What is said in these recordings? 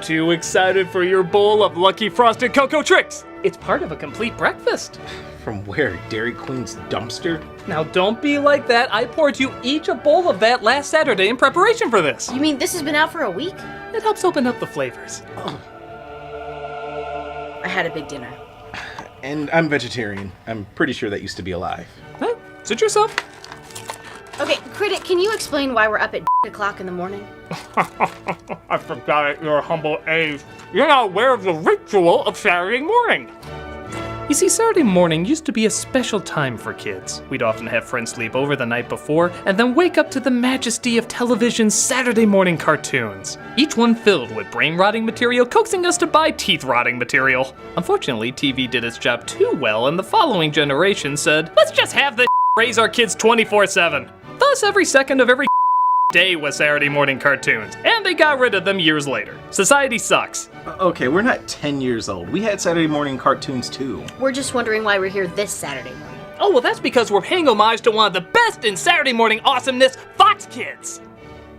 Aren't you excited for your bowl of Lucky Frosted Cocoa Tricks? It's part of a complete breakfast. From where? Dairy Queen's dumpster? Now don't be like that. I poured you each a bowl of that last Saturday in preparation for this. You mean this has been out for a week? It helps open up the flavors. I had a big dinner. And I'm vegetarian. I'm pretty sure that used to be alive. Hey, suit yourself. Okay, Critic, can you explain why we're up at o'clock in the morning? I forgot at your humble age. You're not aware of the ritual of Saturday morning. You see, Saturday morning used to be a special time for kids. We'd often have friends sleep over the night before and then wake up to the majesty of television's Saturday morning cartoons. Each one filled with brain-rotting material, coaxing us to buy teeth-rotting material. Unfortunately, TV did its job too well, and the following generation said, let's just have the raise our kids 24/7. Thus, every second of every day was Saturday morning cartoons, and they got rid of them years later. Society sucks. Okay, we're not 10 years old. We had Saturday morning cartoons too. We're just wondering why we're here this Saturday morning. Oh, well, that's because we're paying homage to one of the best in Saturday morning awesomeness, Fox Kids.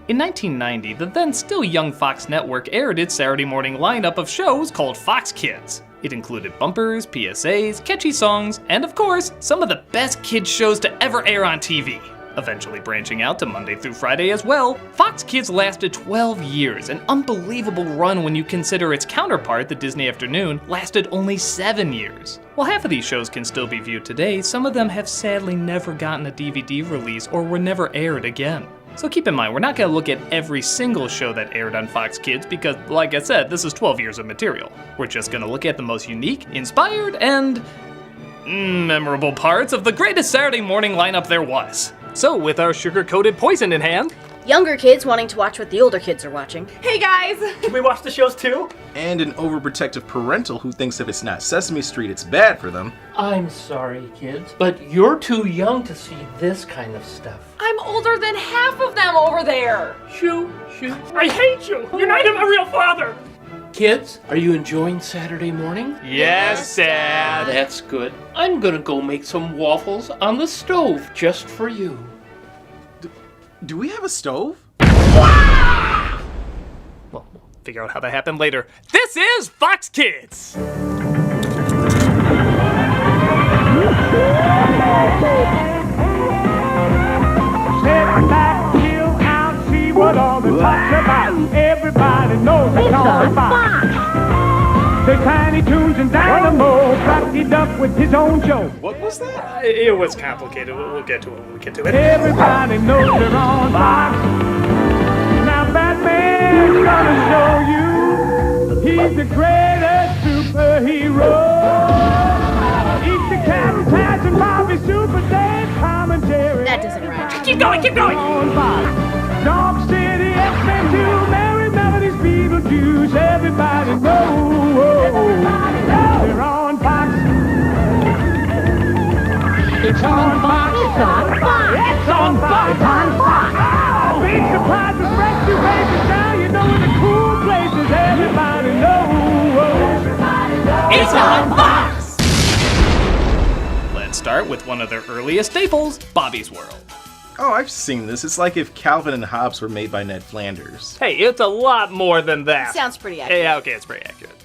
In 1990, the then still young Fox network aired its Saturday morning lineup of shows called Fox Kids. It included bumpers, PSAs, catchy songs, and of course, some of the best kids shows to ever air on TV. Eventually branching out to Monday through Friday as well, Fox Kids lasted 12 years, an unbelievable run when you consider its counterpart, the Disney Afternoon, lasted only 7 years. While half of these shows can still be viewed today, some of them have sadly never gotten a DVD release or were never aired again. So keep in mind, we're not going to look at every single show that aired on Fox Kids because, like I said, this is 12 years of material. We're just going to look at the most unique, inspired, and memorable parts of the greatest Saturday morning lineup there was. So, with our sugar-coated poison in hand, Younger kids wanting to watch what the older kids are watching. Hey guys! can we watch the shows too? And an overprotective parental who thinks if it's not Sesame Street, it's bad for them. I'm sorry, kids, but you're too young to see this kind of stuff. I'm older than half of them over there! Shoo, shoo. I hate you! You're not even my real father! Kids, are you enjoying Saturday morning? Yes, Dad. That's good. I'm gonna go make some waffles on the stove just for you. Do we have a stove? Well, we'll figure out how that happened later. This is Fox Kids! Sit back, chill out, see what all the talk's about. Everybody knows it's on Fox. The Tiny Toons and Dynamo cracked it up with his own show. What was that? It was complicated. We'll get to it when we get to it. Everybody knows they're on Fox. Now Batman's gonna show you he's the greatest superhero. Eat the Carol Patch and Bobby Super Dave commentary. That doesn't rhyme. Keep going, keep going! On Fox. Dog City, X-Men 2, Merry Melodies, Beetlejuice, everybody knows. They're on Fox. It's on Fox. It's on Fox. It's on Fox. It's on Fox. Oh, big surprises, rescue babies. Now you know in the cool places. Everybody knows. It's on Fox! Let's start with one of their earliest staples, Bobby's World. Oh, I've seen this. It's like if Calvin and Hobbes were made by Ned Flanders. Hey, it's a lot more than that. Sounds pretty accurate. Yeah, okay, it's pretty accurate.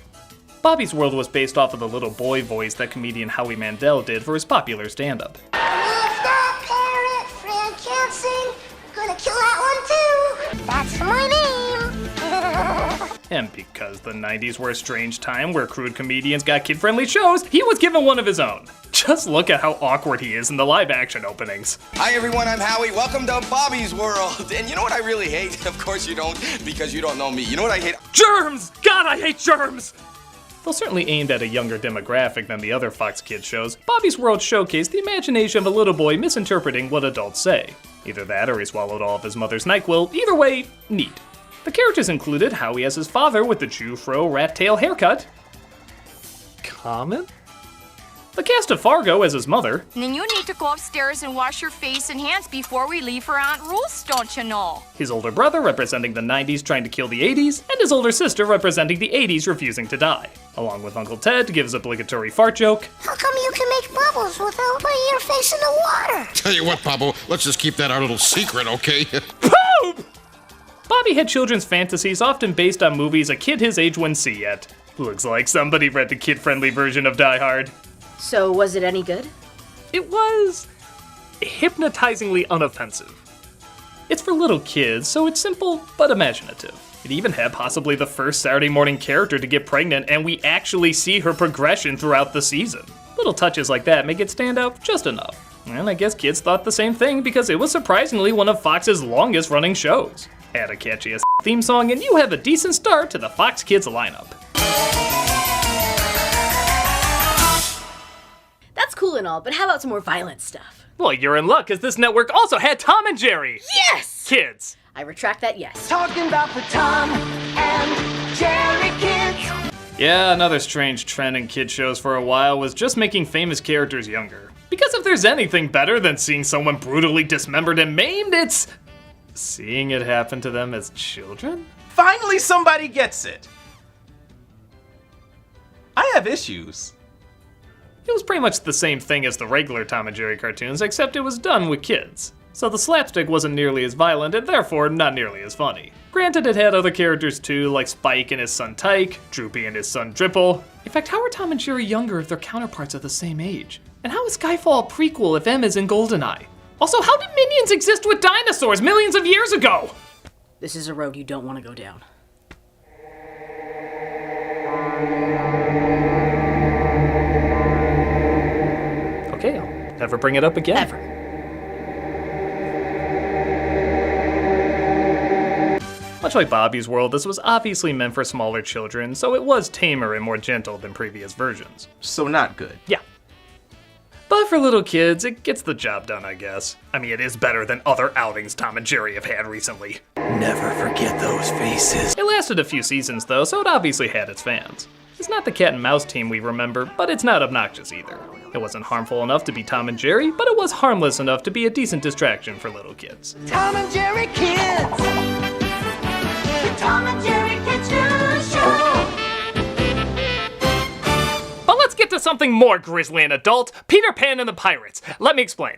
Bobby's World was based off of the little boy voice that comedian Howie Mandel did for his popular stand-up. Love that parrot, Fred can't sing. Gonna kill that one too. That's my name. And because the 90s were a strange time where crude comedians got kid-friendly shows, he was given one of his own. Just look at how awkward he is in the live-action openings. Hi everyone, I'm Howie. Welcome to Bobby's World. And you know what I really hate? Of course you don't, because you don't know me. You know what I hate? Germs! God, I hate germs! Though certainly aimed at a younger demographic than the other Fox Kids shows, Bobby's World showcased the imagination of a little boy misinterpreting what adults say. Either that or he swallowed all of his mother's NyQuil. Either way, neat. The characters included Howie as his father with the Jew-fro rat tail haircut. Common? The cast of Fargo as his mother. And then you need to go upstairs and wash your face and hands before we leave for Aunt Ruth's, don't you know? His older brother representing the 90s trying to kill the 80s, and his older sister representing the 80s refusing to die. Along with Uncle Ted to give his obligatory fart joke. How come you can make bubbles without putting your face in the water? Tell you what, Pablo, let's just keep that our little secret, okay? Poop! Bobby had children's fantasies often based on movies a kid his age wouldn't see yet. Looks like somebody read the kid-friendly version of Die Hard. So, was it any good? It was hypnotizingly unoffensive. It's for little kids, so it's simple but imaginative. It even had possibly the first Saturday morning character to get pregnant, and we actually see her progression throughout the season. Little touches like that make it stand out just enough. And I guess kids thought the same thing because it was surprisingly one of Fox's longest running shows. Had a catchy as theme song, and you have a decent start to the Fox Kids lineup. That's cool and all, but how about some more violent stuff? Well, you're in luck, because this network also had Tom and Jerry. Yes! Kids. I retract that yes. Talking about the Tom and Jerry kids. Yeah, another strange trend in kid shows for a while was just making famous characters younger. Because if there's anything better than seeing someone brutally dismembered and maimed, it's seeing it happen to them as children? Finally somebody gets it! I have issues. It was pretty much the same thing as the regular Tom and Jerry cartoons, except it was done with kids. So the slapstick wasn't nearly as violent and therefore not nearly as funny. Granted, it had other characters too, like Spike and his son Tyke, Droopy and his son Dripple. In fact, how are Tom and Jerry younger if their counterparts are the same age? And how is Skyfall a prequel if M is in GoldenEye? Also, how did Minions exist with dinosaurs millions of years ago? This is a road you don't want to go down. Okay, I'll never bring it up again. Ever. Much like Bobby's World, this was obviously meant for smaller children, so it was tamer and more gentle than previous versions. So not good. Yeah. But for little kids, it gets the job done, I guess. I mean, it is better than other outings Tom and Jerry have had recently. Never forget those faces. It lasted a few seasons though, so it obviously had its fans. It's not the cat and mouse team we remember, but it's not obnoxious either. It wasn't harmful enough to be Tom and Jerry, but it was harmless enough to be a decent distraction for little kids. Tom and Jerry kids. The Tom and Jerry Kids Show. But let's get to something more grisly and adult, Peter Pan and the Pirates. Let me explain.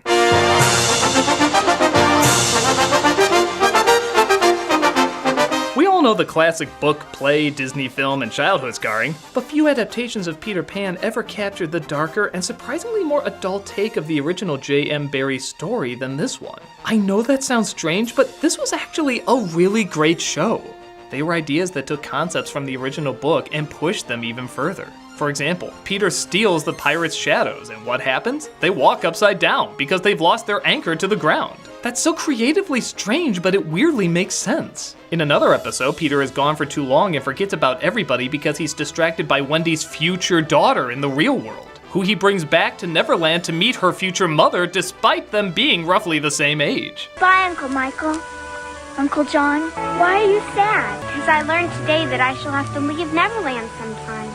We all know the classic book, play, Disney film, and childhood scarring, but few adaptations of Peter Pan ever captured the darker and surprisingly more adult take of the original J.M. Barrie story than this one. I know that sounds strange, but this was actually a really great show. They were ideas that took concepts from the original book and pushed them even further. For example, Peter steals the pirates' shadows, and what happens? They walk upside down because they've lost their anchor to the ground. That's so creatively strange, but it weirdly makes sense. In another episode, Peter is gone for too long and forgets about everybody because he's distracted by Wendy's future daughter in the real world, who he brings back to Neverland to meet her future mother despite them being roughly the same age. Bye, Uncle Michael. Uncle John, why are you sad? Because I learned today that I shall have to leave Neverland sometime.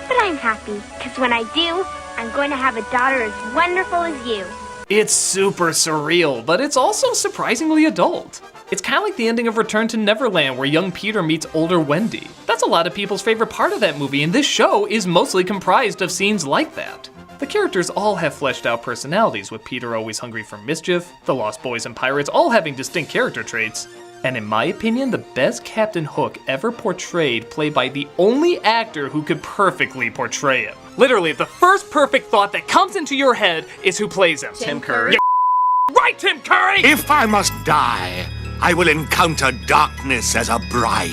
But I'm happy, because when I do, I'm going to have a daughter as wonderful as you. It's super surreal, but it's also surprisingly adult. It's kind of like the ending of Return to Neverland where young Peter meets older Wendy. That's a lot of people's favorite part of that movie, and this show is mostly comprised of scenes like that. The characters all have fleshed out personalities, with Peter always hungry for mischief, the Lost Boys and Pirates all having distinct character traits, and in my opinion, the best Captain Hook ever portrayed, played by the only actor who could perfectly portray him. Literally, the first perfect thought that comes into your head is who plays him. Tim Curry. Yeah, right, Tim Curry! If I must die, I will encounter darkness as a bride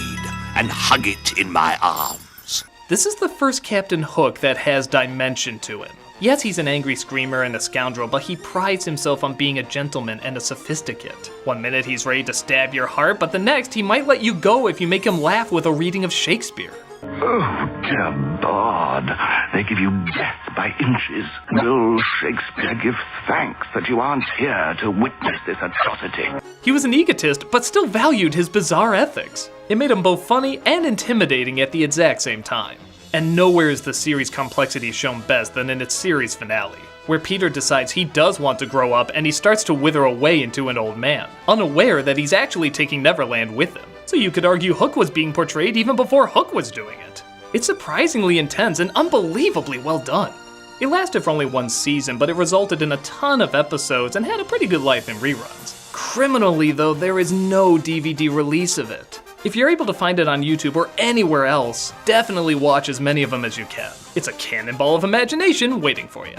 and hug it in my arms. This is the first Captain Hook that has dimension to him. Yes, he's an angry screamer and a scoundrel, but he prides himself on being a gentleman and a sophisticate. One minute he's ready to stab your heart, but the next he might let you go if you make him laugh with a reading of Shakespeare. Oh, dear God, they give you death by inches. Will Shakespeare give thanks that you aren't here to witness this atrocity? He was an egotist, but still valued his bizarre ethics. It made him both funny and intimidating at the exact same time. And nowhere is the series' complexity shown best than in its series finale, where Peter decides he does want to grow up and he starts to wither away into an old man, unaware that he's actually taking Neverland with him. So you could argue Hook was being portrayed even before Hook was doing it. It's surprisingly intense and unbelievably well done. It lasted for only one season, but it resulted in a ton of episodes and had a pretty good life in reruns. Criminally though, there is no DVD release of it. If you're able to find it on YouTube or anywhere else, definitely watch as many of them as you can. It's a cannonball of imagination waiting for you.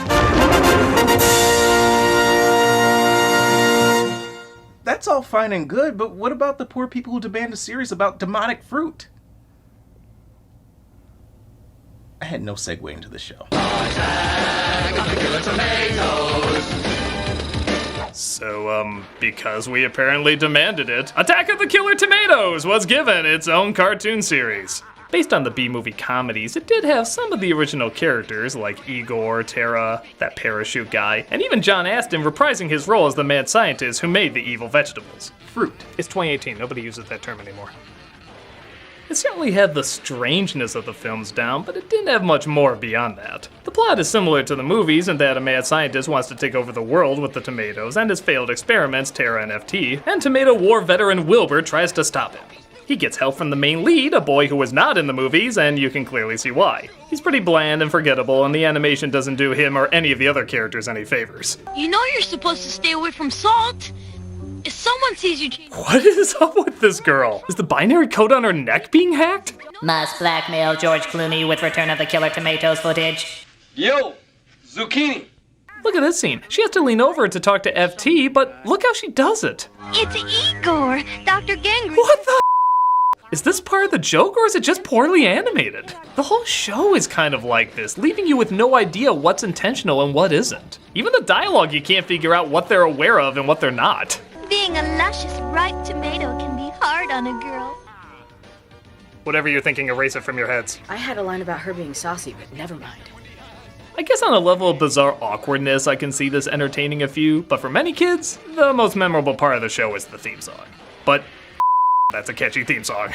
That's all fine and good, but what about the poor people who demand a series about demonic fruit? I had no segue into the show. So, because we apparently demanded it, Attack of the Killer Tomatoes was given its own cartoon series. Based on the B-movie comedies, it did have some of the original characters, like Igor, Tara, that parachute guy, and even John Astin reprising his role as the mad scientist who made the evil vegetables. Fruit. It's 2018, nobody uses that term anymore. It certainly had the strangeness of the films down, but it didn't have much more beyond that. The plot is similar to the movies in that a mad scientist wants to take over the world with the tomatoes and his failed experiments, Tara and FT, and tomato war veteran Wilbur tries to stop him. He gets help from the main lead, a boy who was not in the movies, and you can clearly see why. He's pretty bland and forgettable, and the animation doesn't do him or any of the other characters any favors. You know you're supposed to stay away from salt. If someone sees you change... What is up with this girl? Is the binary code on her neck being hacked? Must blackmail George Clooney with Return of the Killer Tomatoes footage. Yo, zucchini. Look at this scene. She has to lean over to talk to FT, but look how she does it. It's Igor, Dr. Gangrene. What the? Is this part of the joke, or is it just poorly animated? The whole show is kind of like this, leaving you with no idea what's intentional and what isn't. Even the dialogue, you can't figure out what they're aware of and what they're not. Being a luscious, ripe tomato can be hard on a girl. Whatever you're thinking, erase it from your heads. I had a line about her being saucy, but never mind. I guess on a level of bizarre awkwardness, I can see this entertaining a few, but for many kids, the most memorable part of the show is the theme song. But that's a catchy theme song.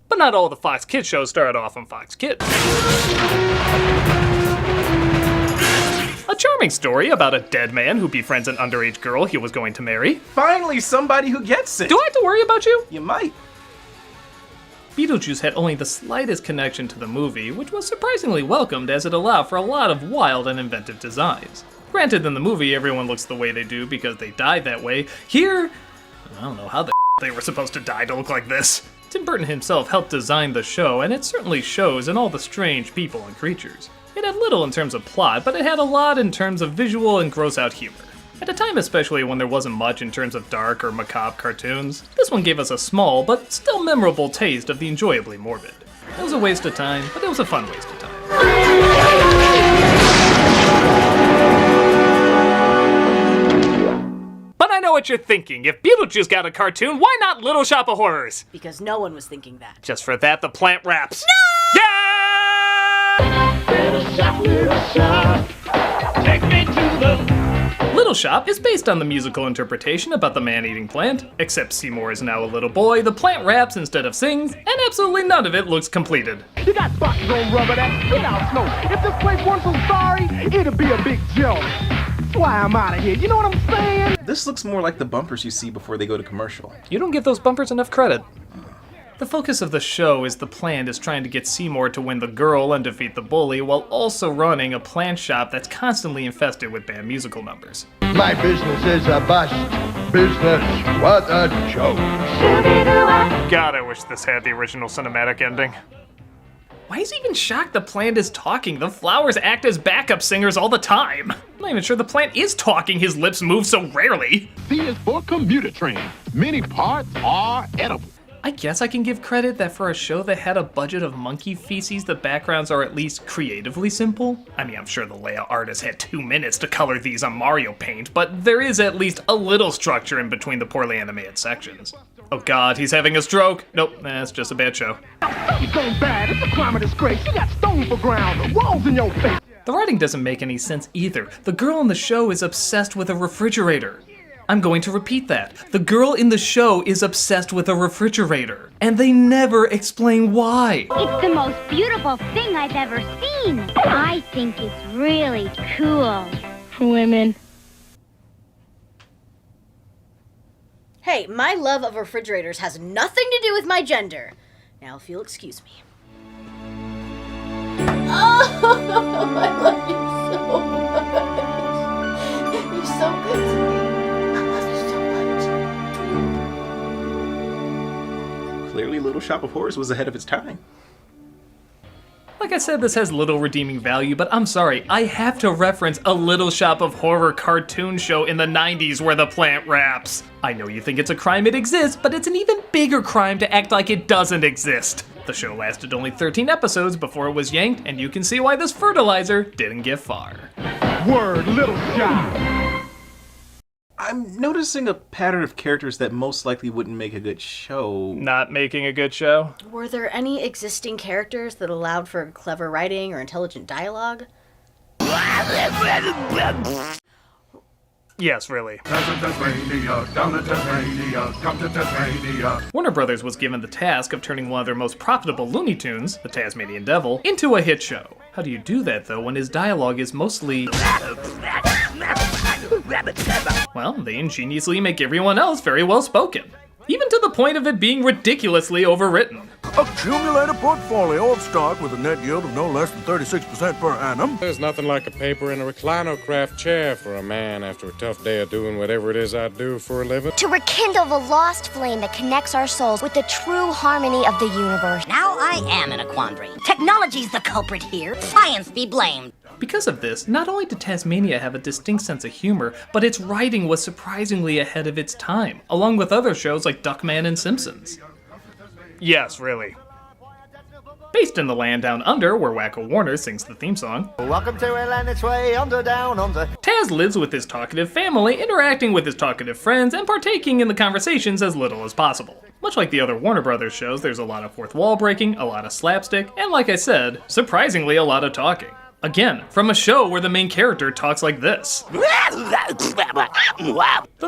But not all the Fox Kids shows started off on Fox Kids. A charming story about a dead man who befriends an underage girl he was going to marry. Finally, somebody who gets it. Do I have to worry about you? You might. Beetlejuice had only the slightest connection to the movie, which was surprisingly welcomed as it allowed for a lot of wild and inventive designs. Granted, in the movie, everyone looks the way they do because they died that way. Here, I don't know how the they were supposed to die to look like this. Tim Burton himself helped design the show, and it certainly shows in all the strange people and creatures. It had little in terms of plot, but it had a lot in terms of visual and gross-out humor. At a time especially when there wasn't much in terms of dark or macabre cartoons, this one gave us a small but still memorable taste of the enjoyably morbid. It was a waste of time, but it was a fun waste of time. But I know what you're thinking. If Beetlejuice got a cartoon, why not Little Shop of Horrors? Because no one was thinking that. Just for that, the plant raps. No! Yeah! Little shop, take me to the... Little Shop is based on the musical interpretation about the man-eating plant, except Seymour is now a little boy, the plant raps instead of sings, and absolutely none of it looks completed. You got boxes on rubber that spit out smoke. If this place weren't so sorry, it'd be a big joke. That's why I'm out of here, you know what I'm saying? This looks more like the bumpers you see before they go to commercial. You don't give those bumpers enough credit. The focus of the show is the plant is trying to get Seymour to win the girl and defeat the bully while also running a plant shop that's constantly infested with banned musical numbers. My business is a bust. Business, what a joke. God, I wish this had the original cinematic ending. Why is he even shocked the plant is talking? The flowers act as backup singers all the time. I'm not even sure the plant is talking, his lips move so rarely. C is for commuter train. Many parts are edible. I guess I can give credit that for a show that had a budget of monkey feces, the backgrounds are at least creatively simple. I mean, I'm sure the layout artist had 2 minutes to color these on Mario Paint, but there is at least a little structure in between the poorly animated sections. Oh god, he's having a stroke. Nope, that's just a bad show. Something's gone bad. It's a crime of disgrace. You got stone for ground. Walls in your face. The writing doesn't make any sense either. The girl in the show is obsessed with a refrigerator. I'm going to repeat that. The girl in the show is obsessed with a refrigerator, and they never explain why. It's the most beautiful thing I've ever seen. I think it's really cool. Women. Hey, my love of refrigerators has nothing to do with my gender. Now, if you'll excuse me. Oh, I love you so much. You're so good to me. I love you so much. Clearly, Little Shop of Horrors was ahead of its time. Like I said, this has little redeeming value, but I'm sorry, I have to reference a Little Shop of Horror cartoon show in the 90s where the plant raps. I know you think it's a crime it exists, but it's an even bigger crime to act like it doesn't exist. The show lasted only 13 episodes before it was yanked, and you can see why this fertilizer didn't get far. Word, Little Shop! I'm noticing a pattern of characters that most likely wouldn't make a good show. Not making a good show? Were there any existing characters that allowed for clever writing or intelligent dialogue? Yes, really. Warner Brothers was given the task of turning one of their most profitable Looney Tunes, the Tasmanian Devil, into a hit show. How do you do that, though, when his dialogue is mostly... Well, they ingeniously make everyone else very well spoken. Even to the point of it being ridiculously overwritten. Accumulate a portfolio of stock with a net yield of no less than 36% per annum. There's nothing like a paper and a reclino-craft chair for a man after a tough day of doing whatever it is I do for a living. To rekindle the lost flame that connects our souls with the true harmony of the universe. Now I am in a quandary. Technology's the culprit here. Science be blamed. Because of this, not only did Tasmania have a distinct sense of humor, but its writing was surprisingly ahead of its time, along with other shows like Duckman and Simpsons. Yes, really. Based in the land down under, where Wacko Warner sings the theme song. Welcome to Atlantic's Way, under, down, under. Taz lives with his talkative family, interacting with his talkative friends, and partaking in the conversations as little as possible. Much like the other Warner Brothers shows, there's a lot of fourth wall breaking, a lot of slapstick, and like I said, surprisingly a lot of talking. Again, from a show where the main character talks like this. Though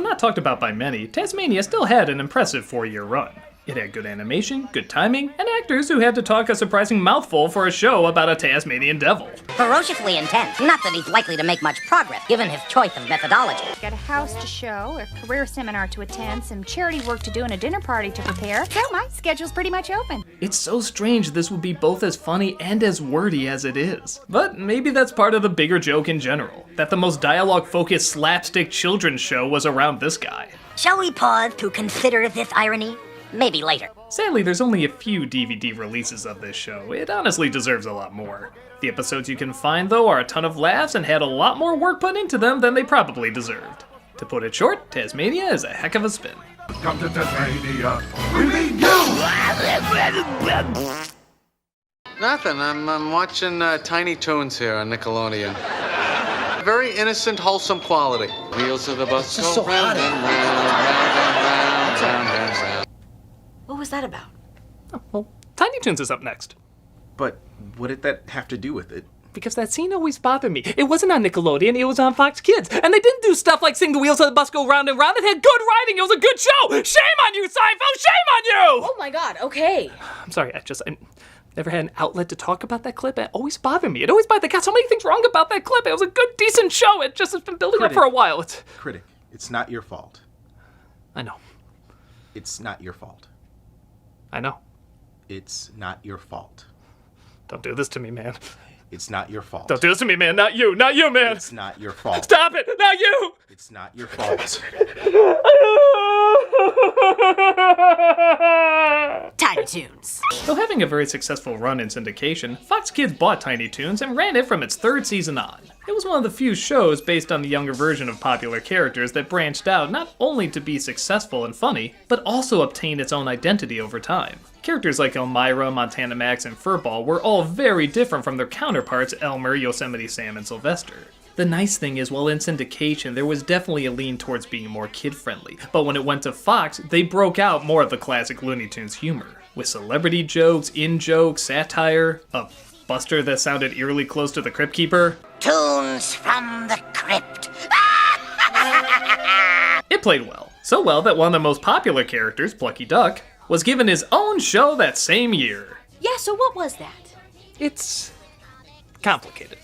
not talked about by many, Tasmania still had an impressive 4-year run. It had good animation, good timing, and actors who had to talk a surprising mouthful for a show about a Tasmanian devil. Ferociously intense. Not that he's likely to make much progress, given his choice of methodology. Got a house to show, a career seminar to attend, some charity work to do, and a dinner party to prepare. So my schedule's pretty much open. It's so strange this would be both as funny and as wordy as it is. But maybe that's part of the bigger joke in general, that the most dialogue-focused slapstick children's show was around this guy. Shall we pause to consider this irony? Maybe later. Sadly, there's only a few DVD releases of this show. It honestly deserves a lot more. The episodes you can find, though, are a ton of laughs and had a lot more work put into them than they probably deserved. To put it short, Tasmania is a heck of a spin. Come to Tasmania, we mean you! Nothing, I'm watching Tiny Toons here on Nickelodeon. Very innocent, wholesome quality. Wheels of the bus go round and round, round and round, round and round. What was that about? Oh, well, Tiny Toons is up next. But what did that have to do with it? Because that scene always bothered me. It wasn't on Nickelodeon, it was on Fox Kids. And they didn't do stuff like sing the wheels of the bus go round and round. It had good writing, it was a good show! Shame on you, Seinfeld! Shame on you! Oh my god, okay. I'm sorry, I never had an outlet to talk about that clip. It always bothered me. It always bothered me. They got so many things wrong about that clip. It was a good, decent show. It just has been building up for a while. Critic, it's not your fault. I know. It's not your fault. I know. It's not your fault. Don't do this to me, man. It's not your fault. Don't do this to me, man. Not you, man. It's not your fault. Stop it, not you! It's not your fault. Tiny Toons. Though having a very successful run in syndication, Fox Kids bought Tiny Toons and ran it from its 3rd season on. It was one of the few shows based on the younger version of popular characters that branched out not only to be successful and funny, but also obtain its own identity over time. Characters like Elmira, Montana Max, and Furball were all very different from their counterparts Elmer, Yosemite Sam, and Sylvester. The nice thing is, while in syndication, there was definitely a lean towards being more kid-friendly, but when it went to Fox, they broke out more of the classic Looney Tunes humor, with celebrity jokes, in-jokes, satire, a Buster that sounded eerily close to the Crypt Keeper. Tunes from the Crypt. It played well. So well that one of the most popular characters, Plucky Duck, was given his own show that same year. Yeah, so what was that? It's complicated.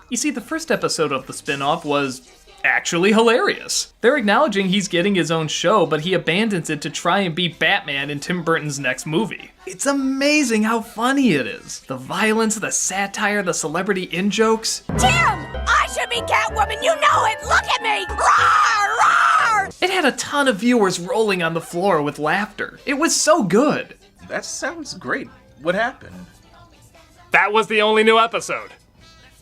You see, the first episode of the spin-off was actually hilarious. They're acknowledging he's getting his own show, but he abandons it to try and be Batman in Tim Burton's next movie. It's amazing how funny it is. The violence, the satire, the celebrity in-jokes. Tim! I should be Catwoman, you know it! Look at me! Roar! Roar! It had a ton of viewers rolling on the floor with laughter. It was so good. That sounds great. What happened? That was the only new episode.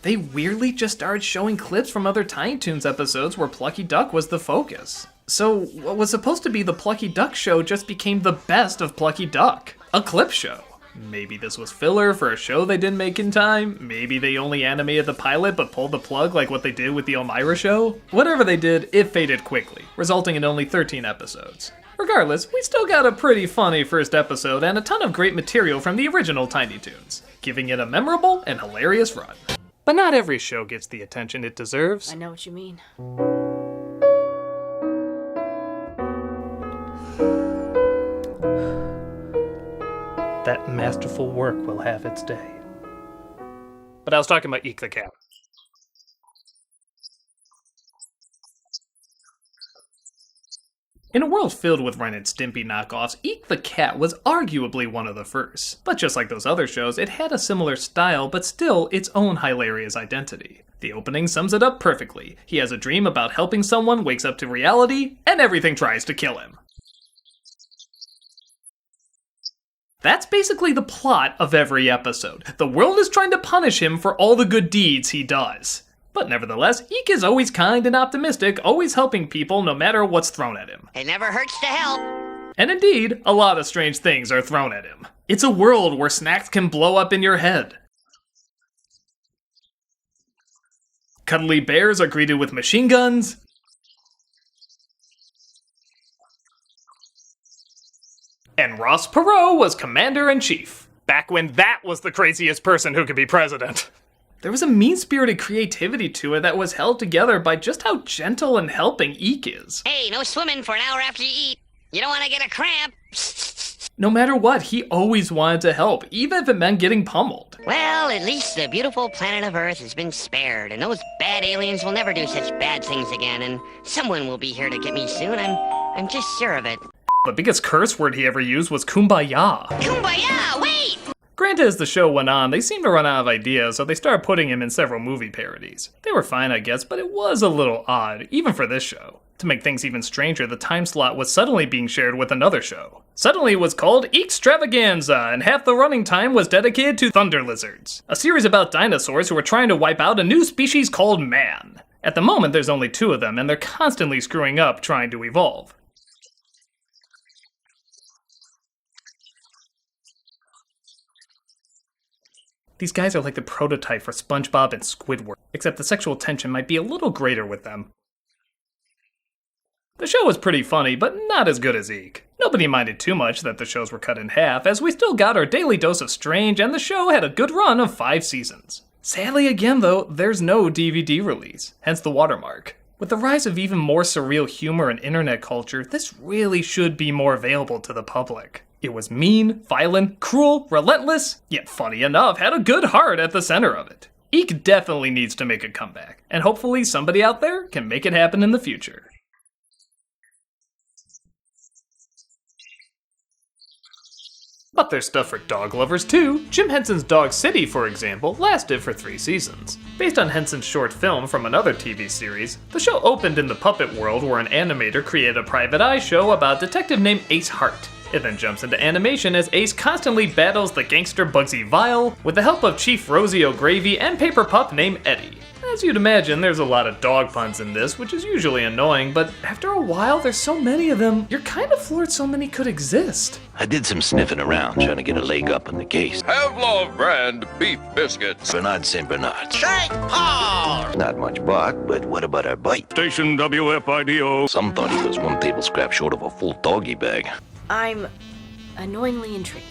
They weirdly just started showing clips from other Tiny Toons episodes where Plucky Duck was the focus. So what was supposed to be the Plucky Duck show just became the best of Plucky Duck. A clip show. Maybe this was filler for a show they didn't make in time. Maybe they only animated the pilot but pulled the plug like what they did with the Elmira show. Whatever they did, it faded quickly, resulting in only 13 episodes. Regardless, we still got a pretty funny first episode and a ton of great material from the original Tiny Toons, giving it a memorable and hilarious run. But not every show gets the attention it deserves. I know what you mean. That masterful work will have its day. But I was talking about Eek the Cat. In a world filled with Ren and Stimpy knockoffs, Eek the Cat was arguably one of the first. But just like those other shows, it had a similar style, but still its own hilarious identity. The opening sums it up perfectly. He has a dream about helping someone, wakes up to reality, and everything tries to kill him. That's basically the plot of every episode. The world is trying to punish him for all the good deeds he does. But nevertheless, Eek is always kind and optimistic, always helping people no matter what's thrown at him. It never hurts to help. And indeed, a lot of strange things are thrown at him. It's a world where snacks can blow up in your head. Cuddly bears are greeted with machine guns. And Ross Perot was commander-in-chief, back when that was the craziest person who could be president. There was a mean-spirited creativity to it that was held together by just how gentle and helping Eek is. Hey, no swimming for an hour after you eat. You don't want to get a cramp. No matter what, he always wanted to help, even if it meant getting pummeled. Well, at least the beautiful planet of Earth has been spared, and those bad aliens will never do such bad things again, and someone will be here to get me soon. I'm just sure of it. The biggest curse word he ever used was kumbaya. Kumbaya, wait! Granted, as the show went on, they seemed to run out of ideas, so they started putting him in several movie parodies. They were fine, I guess, but it was a little odd, even for this show. To make things even stranger, the time slot was suddenly being shared with another show. Suddenly it was called Eekstravaganza, and half the running time was dedicated to Thunder Lizards, a series about dinosaurs who were trying to wipe out a new species called man. At the moment, there's only 2 of them, and they're constantly screwing up trying to evolve. These guys are like the prototype for SpongeBob and Squidward, except the sexual tension might be a little greater with them. The show was pretty funny, but not as good as Eek. Nobody minded too much that the shows were cut in half, as we still got our daily dose of strange, and the show had a good run of 5 seasons. Sadly again though, there's no DVD release, hence the watermark. With the rise of even more surreal humor and internet culture, this really should be more available to the public. It was mean, violent, cruel, relentless, yet funny enough had a good heart at the center of it. Eek definitely needs to make a comeback, and hopefully somebody out there can make it happen in the future. But there's stuff for dog lovers too. Jim Henson's Dog City, for example, lasted for 3 seasons. Based on Henson's short film from another TV series, the show opened in the puppet world where an animator created a private eye show about a detective named Ace Hart. It then jumps into animation as Ace constantly battles the gangster Bugsy Vile with the help of Chief Rosie O'Gravy and Paper Pup named Eddie. As you'd imagine, there's a lot of dog puns in this, which is usually annoying, but after a while, there's so many of them, you're kind of floored so many could exist. I did some sniffing around, trying to get a leg up in the case. Pavlov brand beef biscuits. Bernard St. Bernard. St. Paul! Not much bark, but what about our bite? Station WFIDO. Some thought he was 1 table scrap short of a full doggy bag. I'm annoyingly intrigued.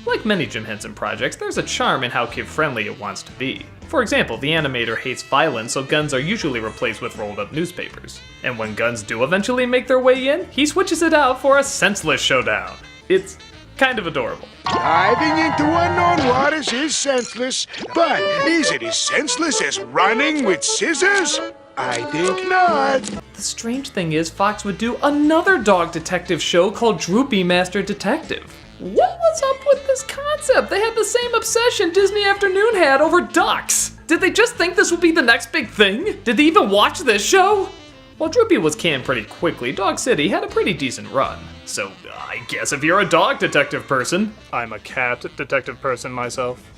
Like many Jim Henson projects, there's a charm in how kid-friendly it wants to be. For example, the animator hates violence, so guns are usually replaced with rolled-up newspapers. And when guns do eventually make their way in, he switches it out for a senseless showdown. It's kind of adorable. Diving into unknown waters is senseless, but is it as senseless as running with scissors? I think not. The strange thing is, Fox would do another dog detective show called Droopy Master Detective. What was up with this concept? They had the same obsession Disney Afternoon had over ducks. Did they just think this would be the next big thing? Did they even watch this show? While Droopy was canned pretty quickly, Dog City had a pretty decent run. So, I guess if you're a dog detective person, I'm a cat detective person myself,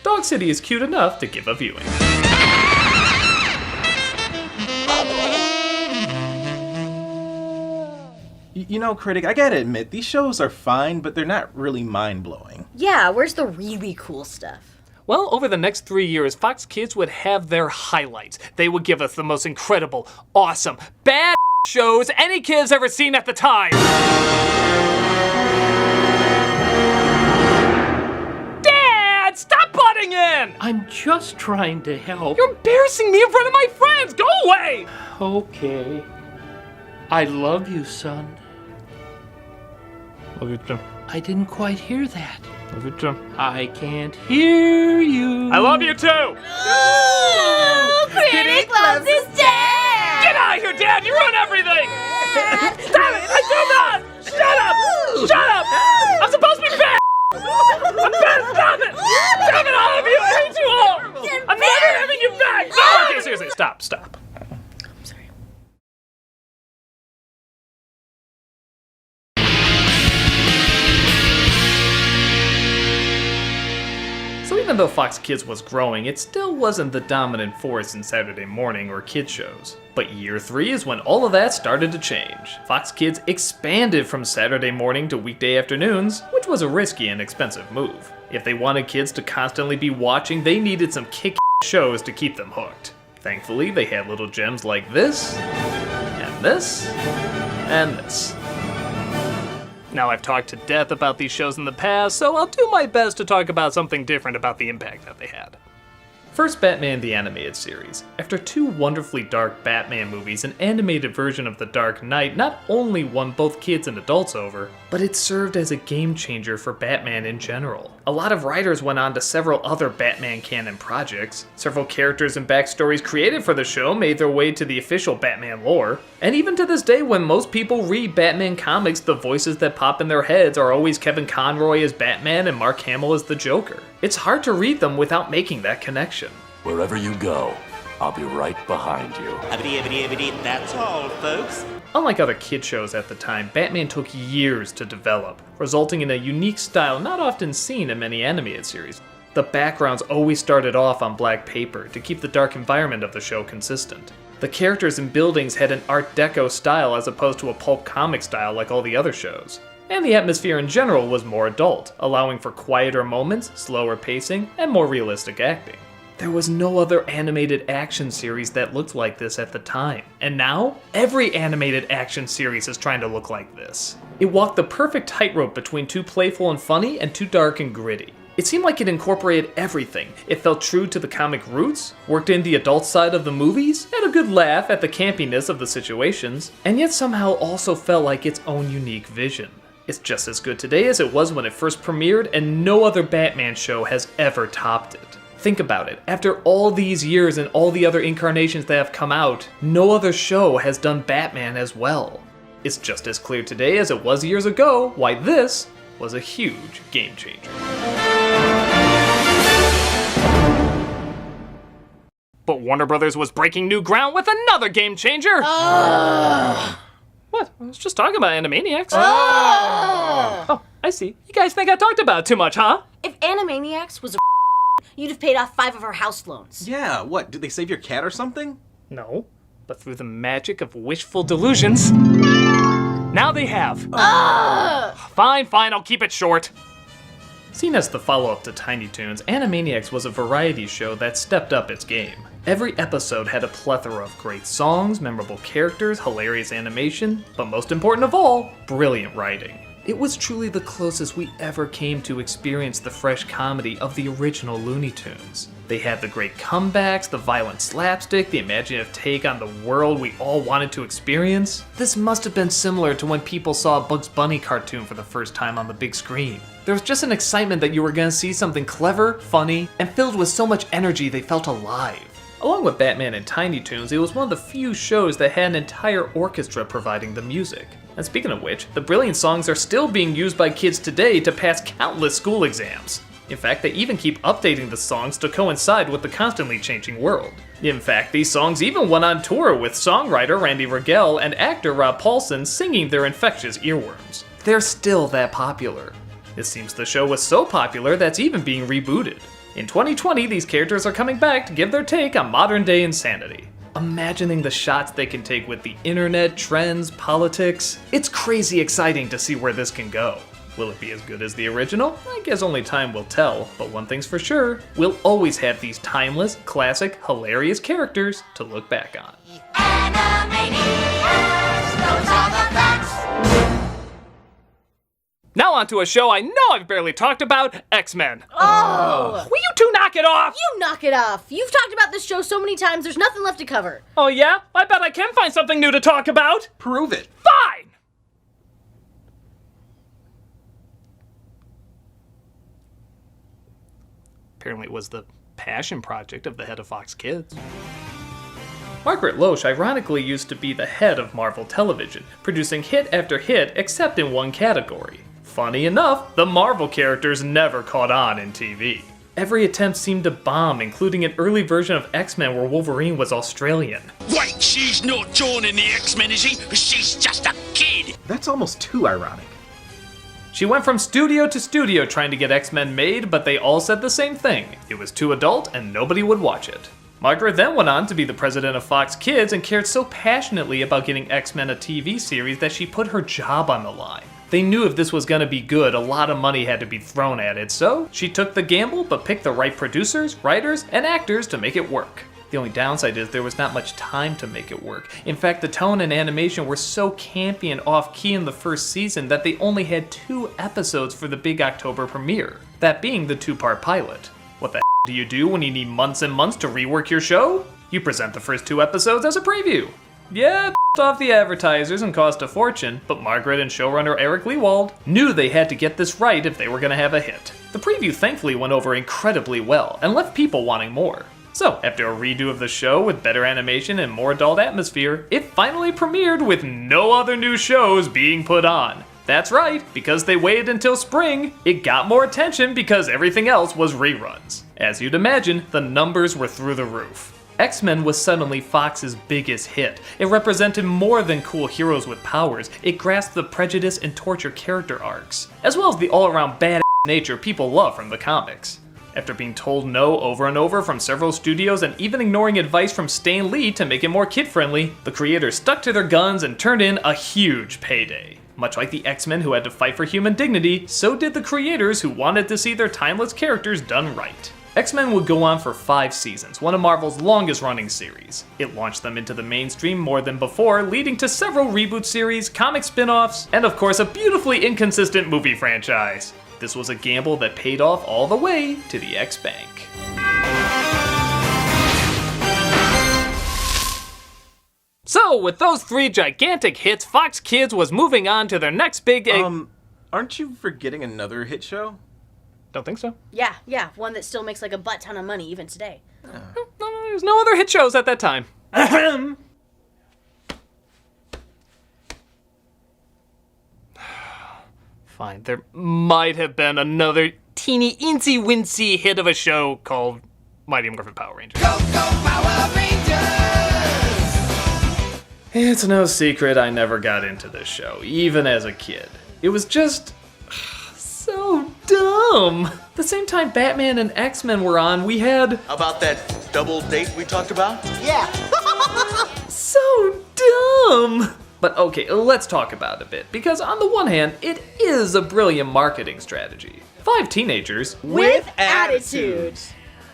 Dog City is cute enough to give a viewing. You know, Critic, I gotta admit, these shows are fine, but they're not really mind-blowing. Yeah, where's the really cool stuff? Well, over the next 3 years, Fox Kids would have their highlights. They would give us the most incredible, awesome, bad shows any kid has ever seen at the time. Dad, stop butting in! I'm just trying to help. You're embarrassing me in front of my friends! Go away! Okay. I love you, son. Love you too. I didn't quite hear that. Love you too. I can't hear you. I love you too! Oh, Critic loves his dad! Get out of here, Dad! You ruin everything! Stop it! I do not! Shut up! Shut up! I'm supposed to be bad! I'm bad! Stop it! Stop it, all of you! I hate you all! I'm never having you back! No! Okay, seriously, stop. So even though Fox Kids was growing, it still wasn't the dominant force in Saturday morning or kid shows. But year 3 is when all of that started to change. Fox Kids expanded from Saturday morning to weekday afternoons, which was a risky and expensive move. If they wanted kids to constantly be watching, they needed some kick-ass shows to keep them hooked. Thankfully, they had little gems like this, and this, and this. Now, I've talked to death about these shows in the past, so I'll do my best to talk about something different about the impact that they had. First, Batman the Animated Series. After 2 wonderfully dark Batman movies, an animated version of The Dark Knight not only won both kids and adults over, but it served as a game changer for Batman in general. A lot of writers went on to several other Batman canon projects. Several characters and backstories created for the show made their way to the official Batman lore. And even to this day, when most people read Batman comics, the voices that pop in their heads are always Kevin Conroy as Batman and Mark Hamill as the Joker. It's hard to read them without making that connection. Wherever you go, I'll be right behind you. That's all, folks. Unlike other kid shows at the time, Batman took years to develop, resulting in a unique style not often seen in many animated series. The backgrounds always started off on black paper to keep the dark environment of the show consistent. The characters and buildings had an Art Deco style as opposed to a pulp comic style like all the other shows. And the atmosphere in general was more adult, allowing for quieter moments, slower pacing, and more realistic acting. There was no other animated action series that looked like this at the time. And now, every animated action series is trying to look like this. It walked the perfect tightrope between too playful and funny and too dark and gritty. It seemed like it incorporated everything. It felt true to the comic roots, worked in the adult side of the movies, had a good laugh at the campiness of the situations, and yet somehow also felt like its own unique vision. It's just as good today as it was when it first premiered, and no other Batman show has ever topped it. Think about it, after all these years and all the other incarnations that have come out, no other show has done Batman as well. It's just as clear today as it was years ago why this was a huge game changer. But Warner Brothers was breaking new ground with another game changer! What? I was just talking about Animaniacs. Oh, I see. You guys think I talked about it too much, huh? If Animaniacs was a you'd have paid off 5 of our house loans. Yeah, what? Did they save your cat or something? No, but through the magic of wishful delusions, now they have. Fine, I'll keep it short. Seen as the follow-up to Tiny Toons, Animaniacs was a variety show that stepped up its game. Every episode had a plethora of great songs, memorable characters, hilarious animation, but most important of all, brilliant writing. It was truly the closest we ever came to experience the fresh comedy of the original Looney Tunes. They had the great comebacks, the violent slapstick, the imaginative take on the world we all wanted to experience. This must have been similar to when people saw a Bugs Bunny cartoon for the first time on the big screen. There was just an excitement that you were going to see something clever, funny, and filled with so much energy they felt alive. Along with Batman and Tiny Toons, it was one of the few shows that had an entire orchestra providing the music. And speaking of which, the brilliant songs are still being used by kids today to pass countless school exams. In fact, they even keep updating the songs to coincide with the constantly changing world. In fact, these songs even went on tour with songwriter Randy Rogel and actor Rob Paulsen singing their infectious earworms. They're still that popular. It seems the show was so popular that's even being rebooted. In 2020, these characters are coming back to give their take on modern day insanity. Imagining the shots they can take with the internet, trends, politics. It's crazy exciting to see where this can go. Will it be as good as the original? I guess only time will tell, but one thing's for sure, we'll always have these timeless, classic, hilarious characters to look back on. Now onto a show I know I've barely talked about, X-Men. Oh! Will you two knock it off? You knock it off. You've talked about this show so many times, there's nothing left to cover. Oh yeah? I bet I can find something new to talk about. Prove it. Fine! Apparently it was the passion project of the head of Fox Kids. Margaret Loesch ironically used to be the head of Marvel Television, producing hit after hit except in one category. Funny enough, the Marvel characters never caught on in TV. Every attempt seemed to bomb, including an early version of X-Men where Wolverine was Australian. Wait, she's not joining the X-Men, is she? She's just a kid! That's almost too ironic. She went from studio to studio trying to get X-Men made, but they all said the same thing. It was too adult and nobody would watch it. Margaret then went on to be the president of Fox Kids and cared so passionately about getting X-Men a TV series that she put her job on the line. They knew if this was gonna be good, a lot of money had to be thrown at it, so she took the gamble but picked the right producers, writers, and actors to make it work. The only downside is there was not much time to make it work. In fact, the tone and animation were so campy and off-key in the first season that they only had 2 episodes for the big October premiere, that being the 2-part pilot. What the do you do when you need months and months to rework your show? You present the first 2 episodes as a preview. Yeah, off the advertisers and cost a fortune, but Margaret and showrunner Eric Lewald knew they had to get this right if they were gonna have a hit. The preview thankfully went over incredibly well and left people wanting more. So, after a redo of the show with better animation and more adult atmosphere, it finally premiered with no other new shows being put on. That's right, because they waited until spring, it got more attention because everything else was reruns. As you'd imagine, the numbers were through the roof. X-Men was suddenly Fox's biggest hit. It represented more than cool heroes with powers. It grasped the prejudice and torture character arcs, as well as the all-around badass nature people love from the comics. After being told no over and over from several studios and even ignoring advice from Stan Lee to make it more kid-friendly, the creators stuck to their guns and turned in a huge payday. Much like the X-Men who had to fight for human dignity, so did the creators who wanted to see their timeless characters done right. X-Men would go on for 5 seasons, one of Marvel's longest running series. It launched them into the mainstream more than before, leading to several reboot series, comic spin-offs, and of course a beautifully inconsistent movie franchise. This was a gamble that paid off all the way to the X-Bank. So, with those 3 gigantic hits, Fox Kids was moving on to their next big... Aren't you forgetting another hit show? Don't think so. Yeah, one that still makes like a butt ton of money even today. No, there's no other hit shows at that time. Fine, there might have been another teeny incy wincy hit of a show called Mighty Morphin Power Rangers. Go, go, Power Rangers! It's no secret I never got into this show, even as a kid. It was just so dumb. The same time Batman and X-Men were on, we had... About that double date we talked about? Yeah. So dumb. But okay, let's talk about it a bit, because on the one hand, it is a brilliant marketing strategy. 5 teenagers with attitude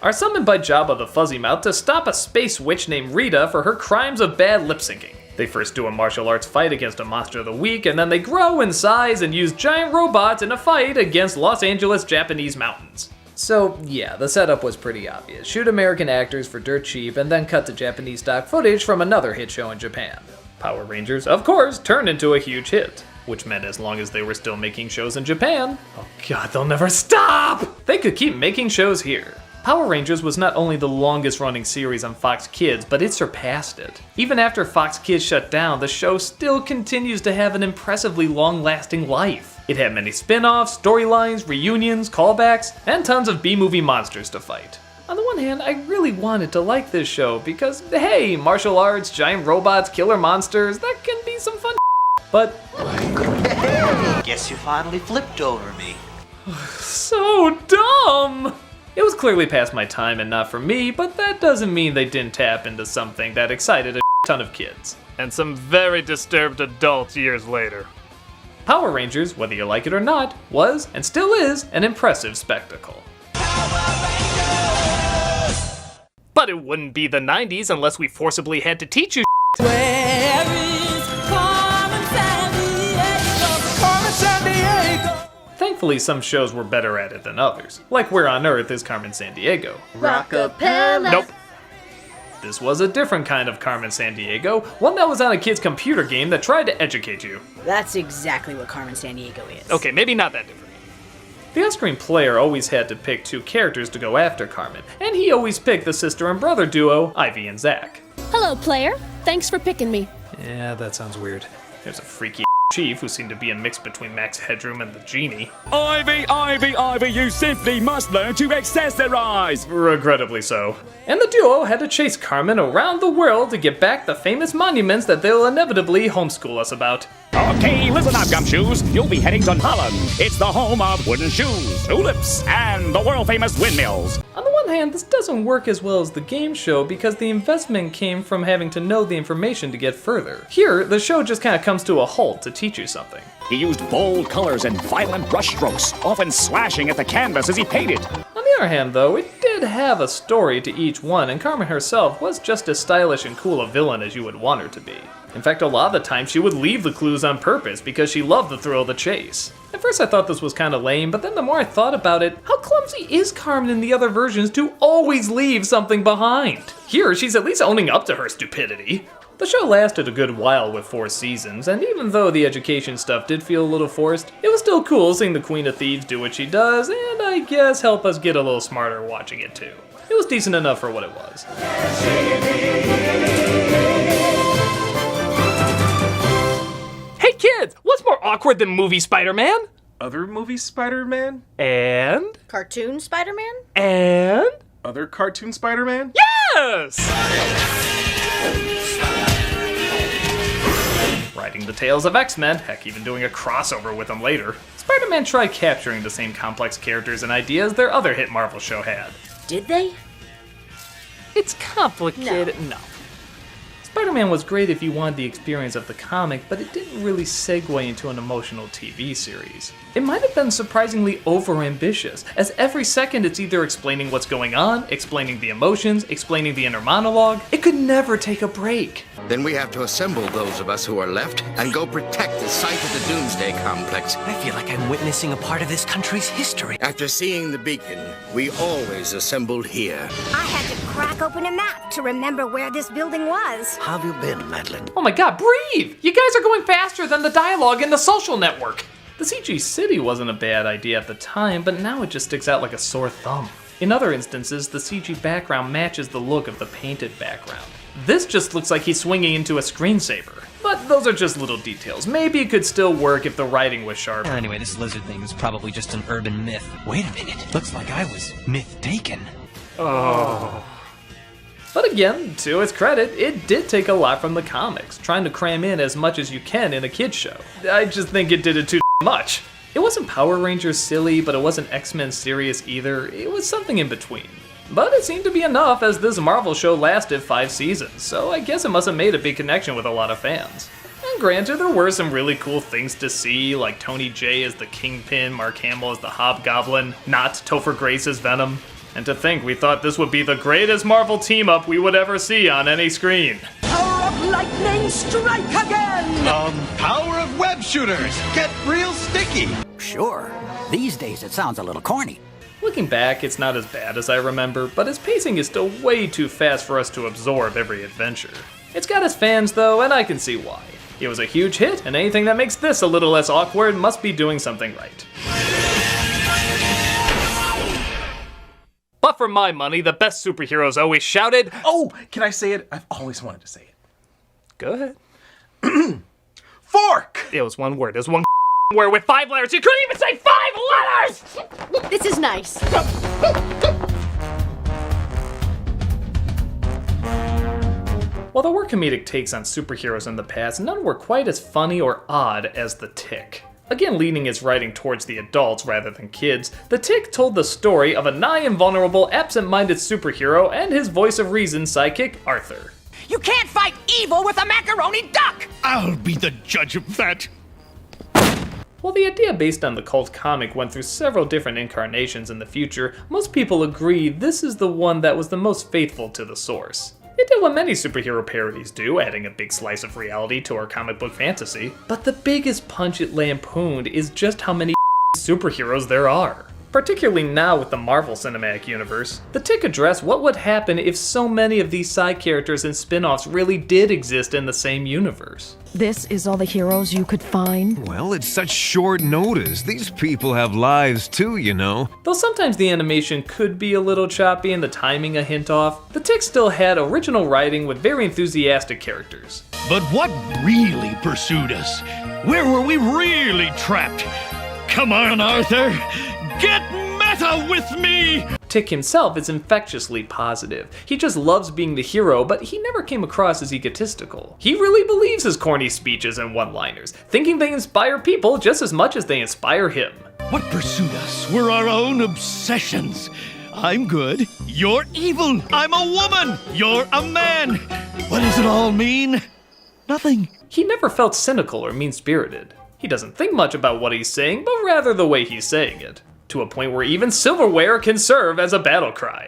are summoned by Jabba the Fuzzy Mouth to stop a space witch named Rita for her crimes of bad lip syncing. They first do a martial arts fight against a monster of the week, and then they grow in size and use giant robots in a fight against Los Angeles Japanese mountains. So yeah, the setup was pretty obvious. Shoot American actors for dirt cheap, and then cut to Japanese stock footage from another hit show in Japan. Power Rangers, of course, turned into a huge hit, which meant as long as they were still making shows in Japan, oh god, they'll never stop! They could keep making shows here. Power Rangers was not only the longest running series on Fox Kids, but it surpassed it. Even after Fox Kids shut down, the show still continues to have an impressively long-lasting life. It had many spin-offs, storylines, reunions, callbacks, and tons of B-movie monsters to fight. On the one hand, I really wanted to like this show because, hey, martial arts, giant robots, killer monsters, that can be some fun but... Guess you finally flipped over me. So dumb! It was clearly past my time and not for me, but that doesn't mean they didn't tap into something that excited a ton of kids. And some very disturbed adults years later. Power Rangers, whether you like it or not, was, and still is, an impressive spectacle. But it wouldn't be the 90s unless we forcibly had to teach you Where is Carmen Sandiego? Carmen Sandiego! Thankfully, some shows were better at it than others, like Where on Earth is Carmen Sandiego? Rockapella. Nope. This was a different kind of Carmen Sandiego, one that was on a kid's computer game that tried to educate you. That's exactly what Carmen Sandiego is. Okay, maybe not that different. The on-screen player always had to pick two characters to go after Carmen, and he always picked the sister and brother duo, Ivy and Zach. Hello, player. Thanks for picking me. Yeah, that sounds weird. There's a freaky chief who seemed to be a mix between Max Headroom and the genie. Ivy, Ivy, Ivy, you simply must learn to accessorize! Regrettably so. And the duo had to chase Carmen around the world to get back the famous monuments that they'll inevitably homeschool us about. Okay, listen up, gumshoes. You'll be heading to Holland. It's the home of wooden shoes, tulips, and the world-famous windmills. On the one hand, this doesn't work as well as the game show because the investment came from having to know the information to get further. Here, the show just kind of comes to a halt to teach you something. He used bold colors and violent brushstrokes, often slashing at the canvas as he painted. On the other hand, though, it did have a story to each one, and Carmen herself was just as stylish and cool a villain as you would want her to be. In fact, a lot of the time she would leave the clues on purpose because she loved the thrill of the chase. At first I thought this was kind of lame, but then the more I thought about it, how clumsy is Carmen in the other versions to always leave something behind? Here, she's at least owning up to her stupidity. The show lasted a good while with 4 seasons, and even though the education stuff did feel a little forced, it was still cool seeing the Queen of Thieves do what she does, and I guess help us get a little smarter watching it too. It was decent enough for what it was. Hey kids, what's more awkward than movie Spider-Man? Other movie Spider-Man? And? Cartoon Spider-Man? And? Other cartoon Spider-Man? Yes! Writing the tales of X-Men, heck, even doing a crossover with them later. Spider-Man tried capturing the same complex characters and ideas their other hit Marvel show had. Did they? It's complicated. No. Spider-Man was great if you wanted the experience of the comic, but it didn't really segue into an emotional TV series. It might have been surprisingly overambitious, as every second it's either explaining what's going on, explaining the emotions, explaining the inner monologue. It could never take a break. Then we have to assemble those of us who are left and go protect the site of the Doomsday Complex. I feel like I'm witnessing a part of this country's history. After seeing the beacon, we always assembled here. I had to crack open a map to remember where this building was. How have you been, Madeline? Oh my god, breathe! You guys are going faster than the dialogue in The Social Network! The CG city wasn't a bad idea at the time, but now it just sticks out like a sore thumb. In other instances, the CG background matches the look of the painted background. This just looks like he's swinging into a screensaver. But those are just little details. Maybe it could still work if the writing was sharp. Anyway, this lizard thing is probably just an urban myth. Wait a minute, looks like I was myth-taken. Oh. But again, to its credit, it did take a lot from the comics, trying to cram in as much as you can in a kid's show. I just think it did it too much. It wasn't Power Rangers silly, but it wasn't X-Men serious either. It was something in between. But it seemed to be enough, as this Marvel show lasted 5 seasons, so I guess it must have made a big connection with a lot of fans. And granted, there were some really cool things to see, like Tony Jay as the Kingpin, Mark Hamill as the Hobgoblin, not Topher Grace as Venom. And to think we thought this would be the greatest Marvel team-up we would ever see on any screen. Power of lightning, strike again! Power of web shooters, get real sticky. Sure. These days it sounds a little corny. Looking back, it's not as bad as I remember, but its pacing is still way too fast for us to absorb every adventure. It's got its fans though, and I can see why. It was a huge hit, and anything that makes this a little less awkward must be doing something right. But for for my money, the best superheroes always shouted... Oh, can I say it? I've always wanted to say it. Go ahead. Fork! It was one word. It was one word with 5 letters. You couldn't even say 5 letters! This is nice. While there were comedic takes on superheroes in the past, none were quite as funny or odd as The Tick. Again, leaning its writing towards the adults rather than kids, The Tick told the story of a nigh invulnerable, absent-minded superhero and his voice of reason sidekick, Arthur. You can't fight evil with a macaroni duck! I'll be the judge of that. While the idea based on the cult comic went through several different incarnations in the future, most people agree this is the one that was the most faithful to the source. It did what many superhero parodies do, adding a big slice of reality to our comic book fantasy. But the biggest punch it lampooned is just how many superheroes there are. Particularly now with the Marvel Cinematic Universe, The Tick addressed what would happen if so many of these side characters and spin-offs really did exist in the same universe. This is all the heroes you could find? Well, it's such short notice. These people have lives too, you know. Though sometimes the animation could be a little choppy and the timing a hint off, The Tick still had original writing with very enthusiastic characters. But what really pursued us? Where were we really trapped? Come on, Arthur! Get meta with me! Tick himself is infectiously positive. He just loves being the hero, but he never came across as egotistical. He really believes his corny speeches and one-liners, thinking they inspire people just as much as they inspire him. What pursued us were our own obsessions. I'm good, you're evil. I'm a woman, you're a man. What does it all mean? Nothing. He never felt cynical or mean-spirited. He doesn't think much about what he's saying, but rather the way he's saying it. To a point where even silverware can serve as a battle cry.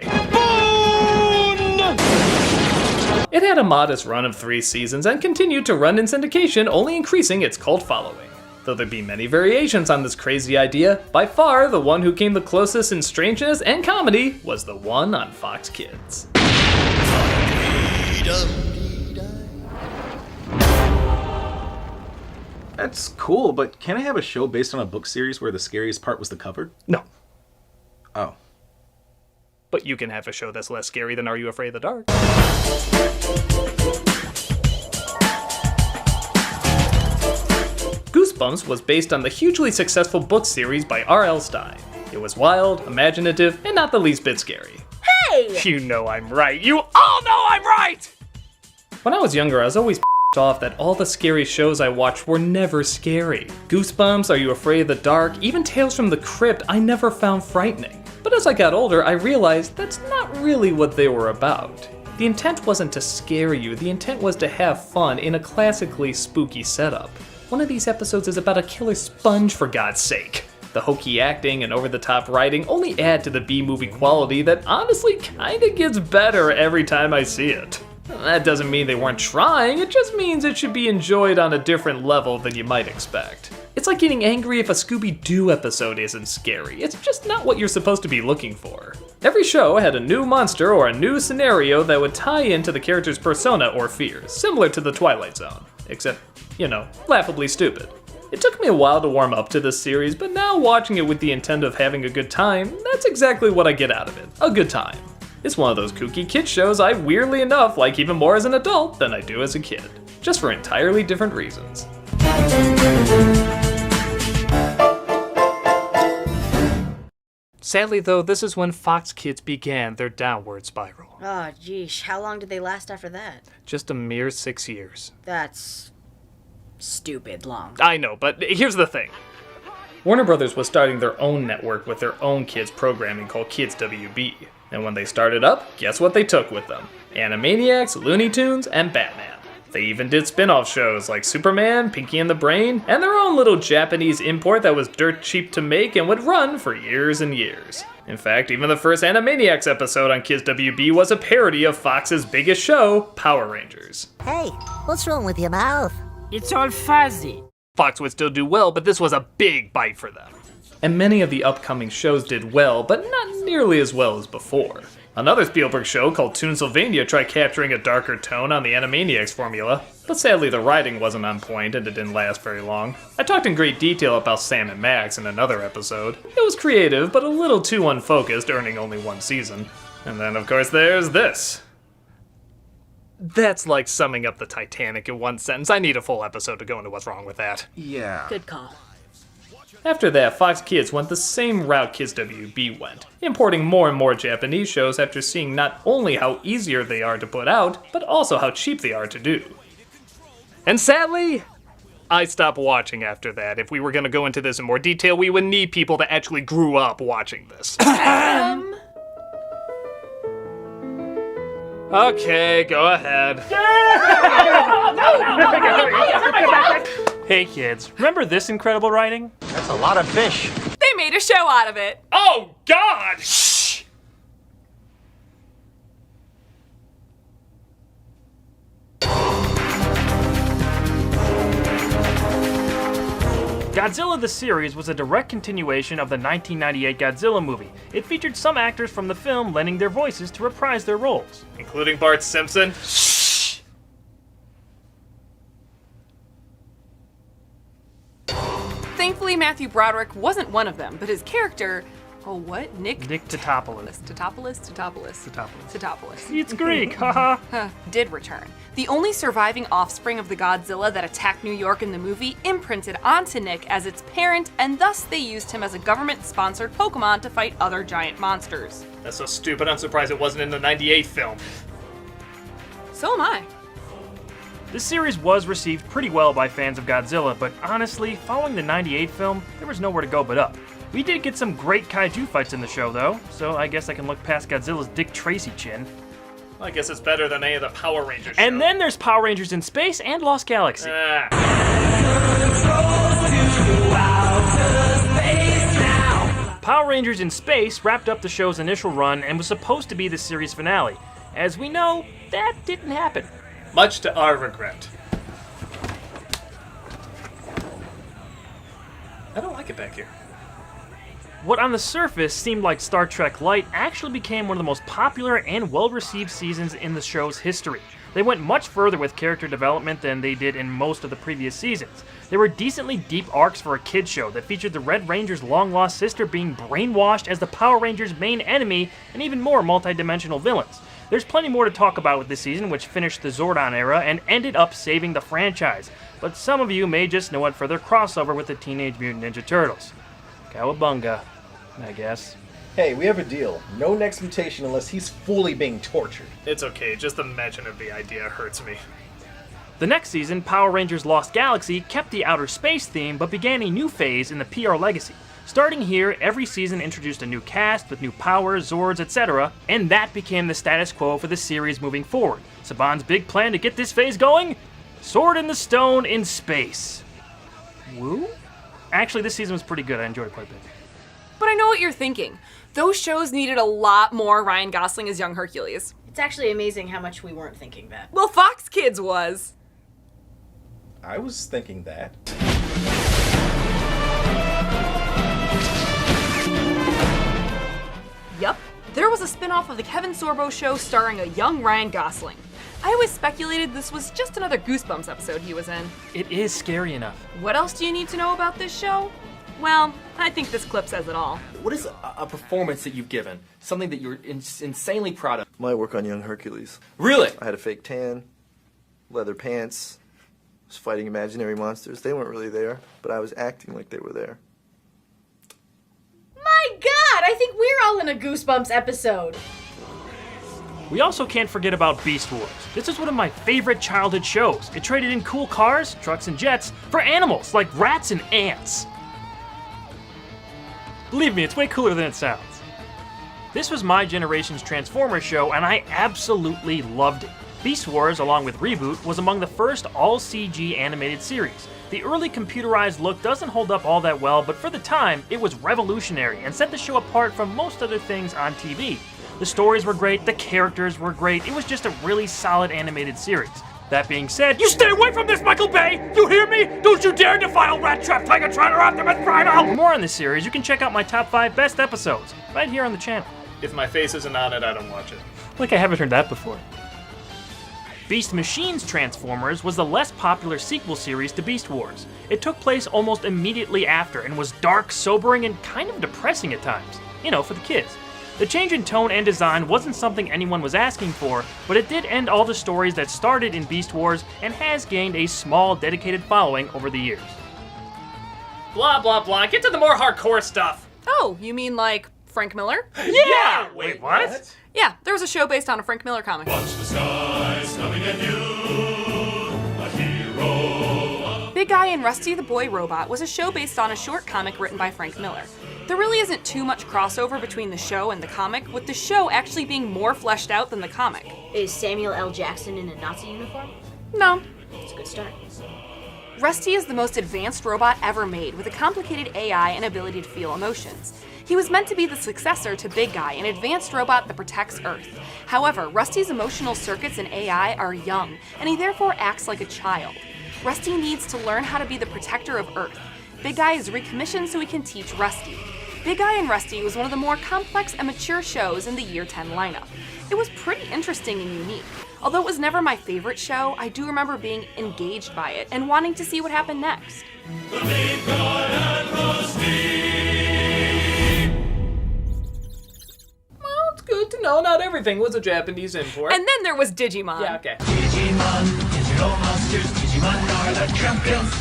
It had a modest run of 3 seasons and continued to run in syndication, only increasing its cult following. Though there be many variations on this crazy idea, by far the one who came the closest in strangeness and comedy was the one on Fox Kids. That's cool, but can I have a show based on a book series where the scariest part was the cover? No. Oh. But you can have a show that's less scary than Are You Afraid of the Dark? Goosebumps was based on the hugely successful book series by R.L. Stine. It was wild, imaginative, and not the least bit scary. Hey! You know I'm right. You all know I'm right! When I was younger, I was always off that all the scary shows I watched were never scary. Goosebumps, Are You Afraid of the Dark, even Tales from the Crypt I never found frightening. But as I got older, I realized that's not really what they were about. The intent wasn't to scare you, the intent was to have fun in a classically spooky setup. One of these episodes is about a killer sponge, for God's sake. The hokey acting and over-the-top writing only add to the B-movie quality that honestly kinda gets better every time I see it. That doesn't mean they weren't trying, it just means it should be enjoyed on a different level than you might expect. It's like getting angry if a Scooby-Doo episode isn't scary. It's just not what you're supposed to be looking for. Every show had a new monster or a new scenario that would tie into the character's persona or fears, similar to The Twilight Zone. Except, you know, laughably stupid. It took me a while to warm up to this series, but now watching it with the intent of having a good time, that's exactly what I get out of it. A good time. It's one of those kooky kid shows I weirdly enough like even more as an adult than I do as a kid. Just for entirely different reasons. Sadly though, this is when Fox Kids began their downward spiral. Oh, geesh. How long did they last after that? Just a mere 6 years. That's stupid long. I know, but here's the thing. Warner Brothers was starting their own network with their own kids programming called Kids WB. And when they started up, guess what they took with them? Animaniacs, Looney Tunes, and Batman. They even did spin-off shows like Superman, Pinky and the Brain, and their own little Japanese import that was dirt cheap to make and would run for years and years. In fact, even the first Animaniacs episode on Kids WB was a parody of Fox's biggest show, Power Rangers. Hey, what's wrong with your mouth? It's all fuzzy. Fox would still do well, but this was a big bite for them. And many of the upcoming shows did well, but not nearly as well as before. Another Spielberg show called Toonsylvania tried capturing a darker tone on the Animaniacs formula, but sadly the writing wasn't on point and it didn't last very long. I talked in great detail about Sam and Max in another episode. It was creative, but a little too unfocused, earning only one season. And then of course there's this. That's like summing up the Titanic in one sentence. I need a full episode to go into what's wrong with that. Yeah. Good call. After that, Fox Kids went the same route Kids WB went, importing more and more Japanese shows after seeing not only how easier they are to put out, but also how cheap they are to do. And sadly, I stopped watching after that. If we were going to go into this in more detail, we would need people that actually grew up watching this. Okay, go ahead. Hey kids, remember this incredible writing? That's a lot of fish. They made a show out of it. Oh, God! Shh! Godzilla the series was a direct continuation of the 1998 Godzilla movie. It featured some actors from the film lending their voices to reprise their roles. Including Bart Simpson. Thankfully, Matthew Broderick wasn't one of them, but his character, Nick Tatopoulos. Tatopoulos. It's Greek, haha. Did return. The only surviving offspring of the Godzilla that attacked New York in the movie imprinted onto Nick as its parent, and thus they used him as a government-sponsored Pokemon to fight other giant monsters. That's so stupid, I'm surprised it wasn't in the 98 film. So am I. This series was received pretty well by fans of Godzilla, but honestly, following the 98 film, there was nowhere to go but up. We did get some great kaiju fights in the show though, so I guess I can look past Godzilla's Dick Tracy chin. I guess it's better than any of the Power Rangers And then there's Power Rangers in Space and Lost Galaxy. Power Rangers in Space wrapped up the show's initial run and was supposed to be the series finale. As we know, that didn't happen. Much to our regret. I don't like it back here. What on the surface seemed like Star Trek Light actually became one of the most popular and well-received seasons in the show's history. They went much further with character development than they did in most of the previous seasons. There were decently deep arcs for a kid's show that featured the Red Ranger's long-lost sister being brainwashed as the Power Rangers' main enemy, and even more multi-dimensional villains. There's plenty more to talk about with this season, which finished the Zordon era and ended up saving the franchise, but some of you may just know it for their crossover with the Teenage Mutant Ninja Turtles. Cowabunga, I guess. Hey, we have a deal. No next mutation unless he's fully being tortured. It's okay, just the mention of the idea hurts me. The next season, Power Rangers Lost Galaxy kept the outer space theme, but began a new phase in the PR legacy. Starting here, every season introduced a new cast with new powers, Zords, etc., and that became the status quo for the series moving forward. Saban's big plan to get this phase going? Sword in the Stone in space. Woo? Actually, this season was pretty good. I enjoyed it quite a bit. But I know what you're thinking. Those shows needed a lot more Ryan Gosling as young Hercules. It's actually amazing how much we weren't thinking that. Well, Fox Kids was. I was thinking that. Yup. There was a spin-off of the Kevin Sorbo show starring a young Ryan Gosling. I always speculated this was just another Goosebumps episode he was in. It is scary enough. What else do you need to know about this show? Well, I think this clip says it all. What is a performance that you've given? Something that you're insanely proud of? My work on young Hercules. Really? I had a fake tan, leather pants, was fighting imaginary monsters. They weren't really there, but I was acting like they were there. My God, I think we're all in a Goosebumps episode. We also can't forget about Beast Wars. This is one of my favorite childhood shows. It traded in cool cars, trucks, and jets for animals like rats and ants. Believe me, it's way cooler than it sounds. This was my generation's Transformers show, and I absolutely loved it. Beast Wars, along with Reboot, was among the first all-CG animated series. The early computerized look doesn't hold up all that well, but for the time, it was revolutionary and set the show apart from most other things on TV. The stories were great, the characters were great, it was just a really solid animated series. That being said, you stay away from this, Michael Bay! You hear me? Don't you dare defile Rat Trap, Tigatron, or Optimus Primal! For more on this series, you can check out my top 5 best episodes, right here on the channel. If my face isn't on it, I don't watch it. Like I haven't heard that before. Beast Machines Transformers was the less popular sequel series to Beast Wars. It took place almost immediately after and was dark, sobering, and kind of depressing at times. You know, for the kids. The change in tone and design wasn't something anyone was asking for, but it did end all the stories that started in Beast Wars and has gained a small, dedicated following over the years. Blah, blah, blah. Get to the more hardcore stuff. Oh, you mean like Frank Miller? Yeah! Wait, what? Yeah, there was a show based on a Frank Miller comic. Watch the skies coming at you, a hero. Big Guy and Rusty the Boy Robot was a show based on a short comic written by Frank Miller. There really isn't too much crossover between the show and the comic, with the show actually being more fleshed out than the comic. Is Samuel L. Jackson in a Nazi uniform? No. It's a good start. Rusty is the most advanced robot ever made, with a complicated AI and ability to feel emotions. He was meant to be the successor to Big Guy, an advanced robot that protects Earth. However, Rusty's emotional circuits and AI are young, and he therefore acts like a child. Rusty needs to learn how to be the protector of Earth. Big Guy is recommissioned so he can teach Rusty. Big Guy and Rusty was one of the more complex and mature shows in the Year 10 lineup. It was pretty interesting and unique. Although it was never my favorite show, I do remember being engaged by it and wanting to see what happened next. The Big Guy and Rusty. Well, it's good to know not everything was a Japanese import. And then there was Digimon. Yeah, okay. Digimon, digital monsters, Digimon are the champions.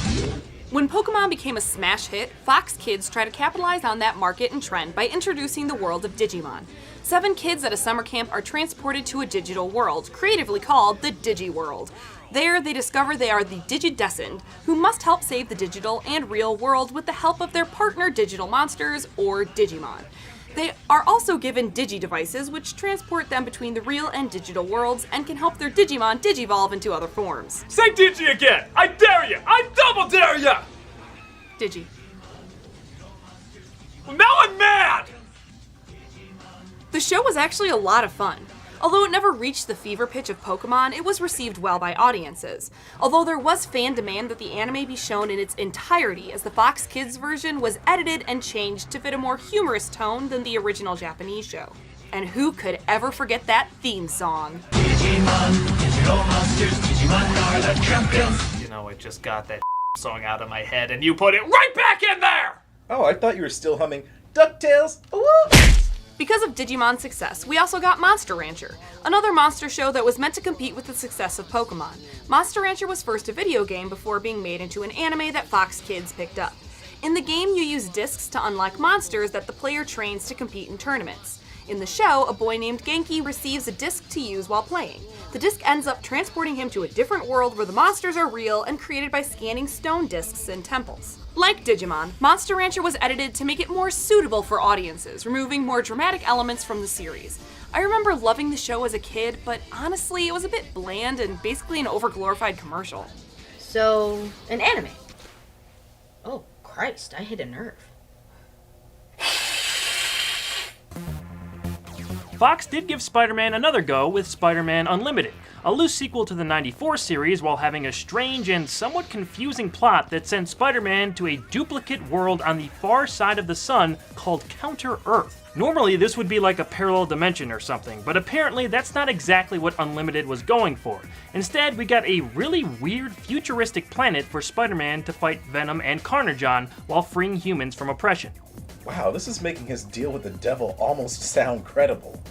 When Pokemon became a smash hit, Fox Kids tried to capitalize on that market and trend by introducing the world of Digimon. 7 kids at a summer camp are transported to a digital world, creatively called the Digi-World. There, they discover they are the Digidestined, who must help save the digital and real world with the help of their partner digital monsters, or Digimon. They are also given Digi-devices, which transport them between the real and digital worlds and can help their Digimon digivolve into other forms. Say Digi again! I dare you! I double dare you! Digi. Well, now I'm mad! The show was actually a lot of fun. Although it never reached the fever pitch of Pokemon, it was received well by audiences. Although there was fan demand that the anime be shown in its entirety, as the Fox Kids version was edited and changed to fit a more humorous tone than the original Japanese show. And who could ever forget that theme song? Digimon, digital monsters, Digimon are the champions. You know, I just got that song out of my head and you put it right back in there! Oh, I thought you were still humming DuckTales. Because of Digimon's success, we also got Monster Rancher, another monster show that was meant to compete with the success of Pokemon. Monster Rancher was first a video game before being made into an anime that Fox Kids picked up. In the game, you use discs to unlock monsters that the player trains to compete in tournaments. In the show, a boy named Genki receives a disc to use while playing. The disc ends up transporting him to a different world where the monsters are real and created by scanning stone discs in temples. Like Digimon, Monster Rancher was edited to make it more suitable for audiences, removing more dramatic elements from the series. I remember loving the show as a kid, but honestly, it was a bit bland and basically an overglorified commercial. So, an anime. Oh, Christ, I hit a nerve. Fox did give Spider-Man another go with Spider-Man Unlimited, a loose sequel to the '94 series while having a strange and somewhat confusing plot that sent Spider-Man to a duplicate world on the far side of the sun called Counter-Earth. Normally this would be like a parallel dimension or something, but apparently that's not exactly what Unlimited was going for. Instead, we got a really weird futuristic planet for Spider-Man to fight Venom and Carnage on while freeing humans from oppression. Wow, this is making his deal with the devil almost sound credible.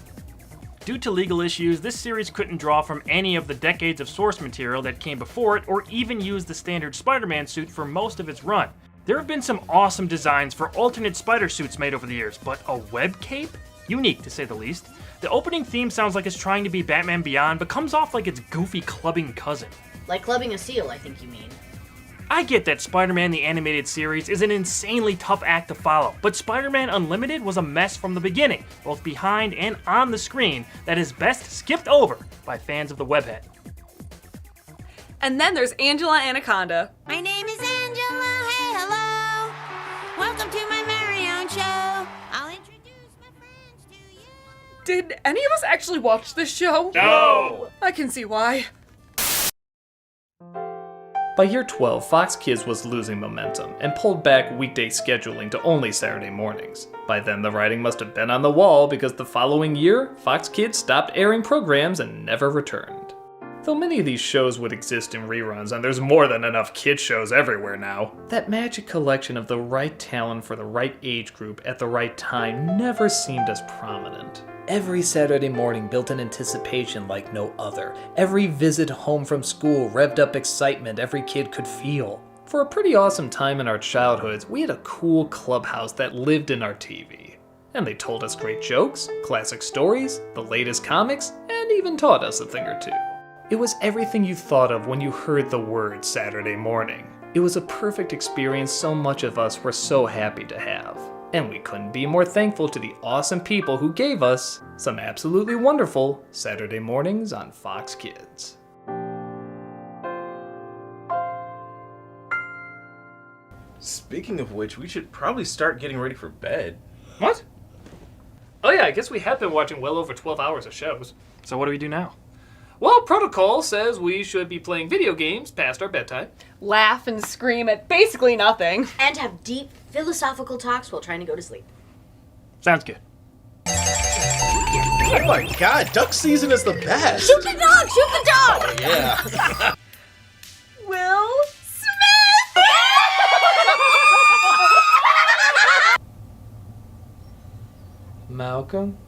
Due to legal issues, this series couldn't draw from any of the decades of source material that came before it, or even use the standard Spider-Man suit for most of its run. There have been some awesome designs for alternate spider suits made over the years, but a web cape? Unique, to say the least. The opening theme sounds like it's trying to be Batman Beyond, but comes off like its goofy clubbing cousin. Like clubbing a seal, I think you mean. I get that Spider-Man the Animated Series is an insanely tough act to follow, but Spider-Man Unlimited was a mess from the beginning, both behind and on the screen, that is best skipped over by fans of the webhead. And then there's Angela Anaconda. My name is Angela, hey hello! Welcome to my very own show. I'll introduce my friends to you. Did any of us actually watch this show? No! I can see why. By year 12, Fox Kids was losing momentum and pulled back weekday scheduling to only Saturday mornings. By then, the writing must have been on the wall because the following year, Fox Kids stopped airing programs and never returned. Though many of these shows would exist in reruns, and there's more than enough kids shows everywhere now, that magic collection of the right talent for the right age group at the right time never seemed as prominent. Every Saturday morning built an anticipation like no other. Every visit home from school revved up excitement every kid could feel. For a pretty awesome time in our childhoods, we had a cool clubhouse that lived in our TV. And they told us great jokes, classic stories, the latest comics, and even taught us a thing or two. It was everything you thought of when you heard the word Saturday morning. It was a perfect experience so much of us were so happy to have. And we couldn't be more thankful to the awesome people who gave us some absolutely wonderful Saturday mornings on Fox Kids. Speaking of which, we should probably start getting ready for bed. What? Oh yeah, I guess we have been watching well over 12 hours of shows. So what do we do now? Well, protocol says we should be playing video games past our bedtime. Laugh and scream at basically nothing. And have deep philosophical talks while trying to go to sleep. Sounds good. Oh my god, duck season is the best! Shoot the dog! Shoot the dog! Oh, yeah. Will Smith! Malcolm?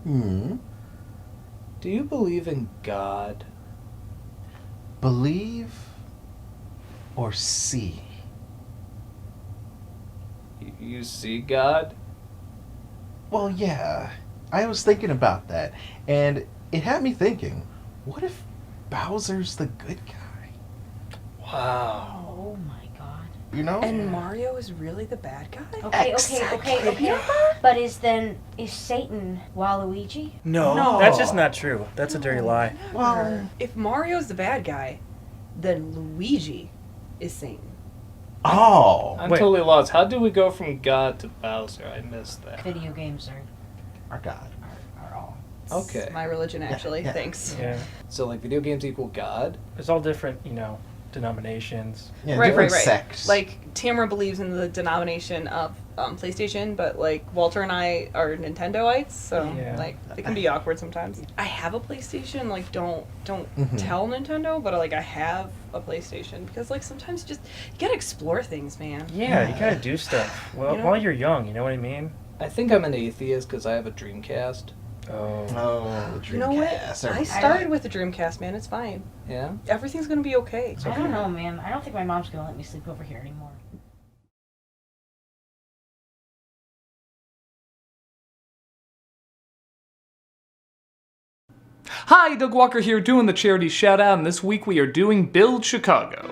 Do you believe in God? Believe or see? You see God? Well, yeah. I was thinking about that, and it had me thinking, what if Bowser's the good guy? Wow. Oh my god. You know? And Mario is really the bad guy? Okay. But is Satan Waluigi? No, that's just not true. That's a dirty lie. Well, If Mario's the bad guy, then Luigi is Satan. oh. I'm totally lost. How do we go from God to Bowser? I missed that. Video games Our God. are all. Okay. It's my religion, actually. yeah. Thanks. Yeah. So like video games equal God? There's all different, denominations. Yeah, Right. different sects. Like, Tamara believes in the denomination of PlayStation, but, like, Walter and I are Nintendoites, so, Yeah. like, it can be awkward sometimes. I have a PlayStation, like, don't tell Nintendo, but, like, I have a PlayStation, because, like, sometimes you gotta explore things, man. Yeah, you gotta do stuff. Well, while you're young, you know what I mean? I think I'm an atheist because I have a Dreamcast. Oh. Oh, the Dreamcast. You know what? I started with the Dreamcast, man. It's fine. Yeah? Everything's gonna be okay. I don't know, man. I don't think my mom's gonna let me sleep over here anymore. Hi, Doug Walker here doing the charity shout out, and this week we are doing Build Chicago.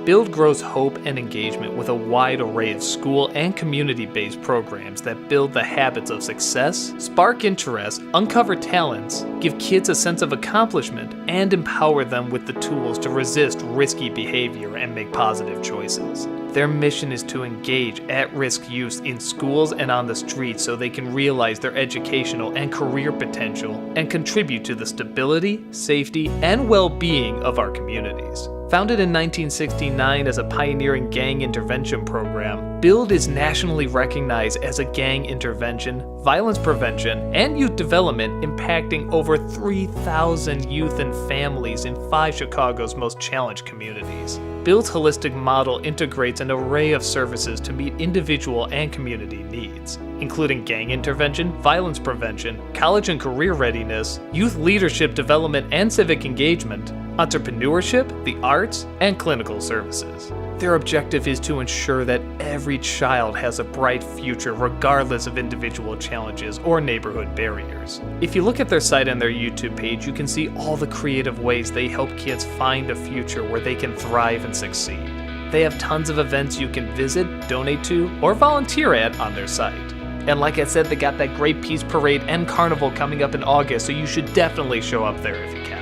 Build grows hope and engagement with a wide array of school and community-based programs that build the habits of success, spark interest, uncover talents, give kids a sense of accomplishment, and empower them with the tools to resist risky behavior and make positive choices. Their mission is to engage at-risk youth in schools and on the streets so they can realize their educational and career potential and contribute to the stability, safety, and well-being of our communities. Founded in 1969 as a pioneering gang intervention program, Build is nationally recognized as a gang intervention, violence prevention, and youth development impacting over 3,000 youth and families in 5 Chicago's most challenged communities. Build's holistic model integrates an array of services to meet individual and community needs, including gang intervention, violence prevention, college and career readiness, youth leadership development and civic engagement, entrepreneurship, the arts, and clinical services. Their objective is to ensure that every child has a bright future regardless of individual challenges or neighborhood barriers. If you look at their site and their YouTube page, you can see all the creative ways they help kids find a future where they can thrive and succeed. They have tons of events you can visit, donate to, or volunteer at on their site. And like I said, they got that great Peace Parade and Carnival coming up in August, so you should definitely show up there if you can.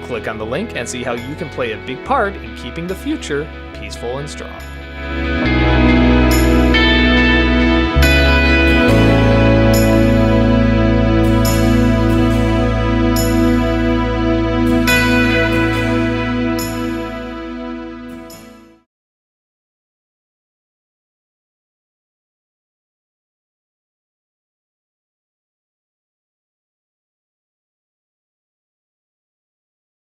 Click on the link and see how you can play a big part in keeping the future peaceful and strong.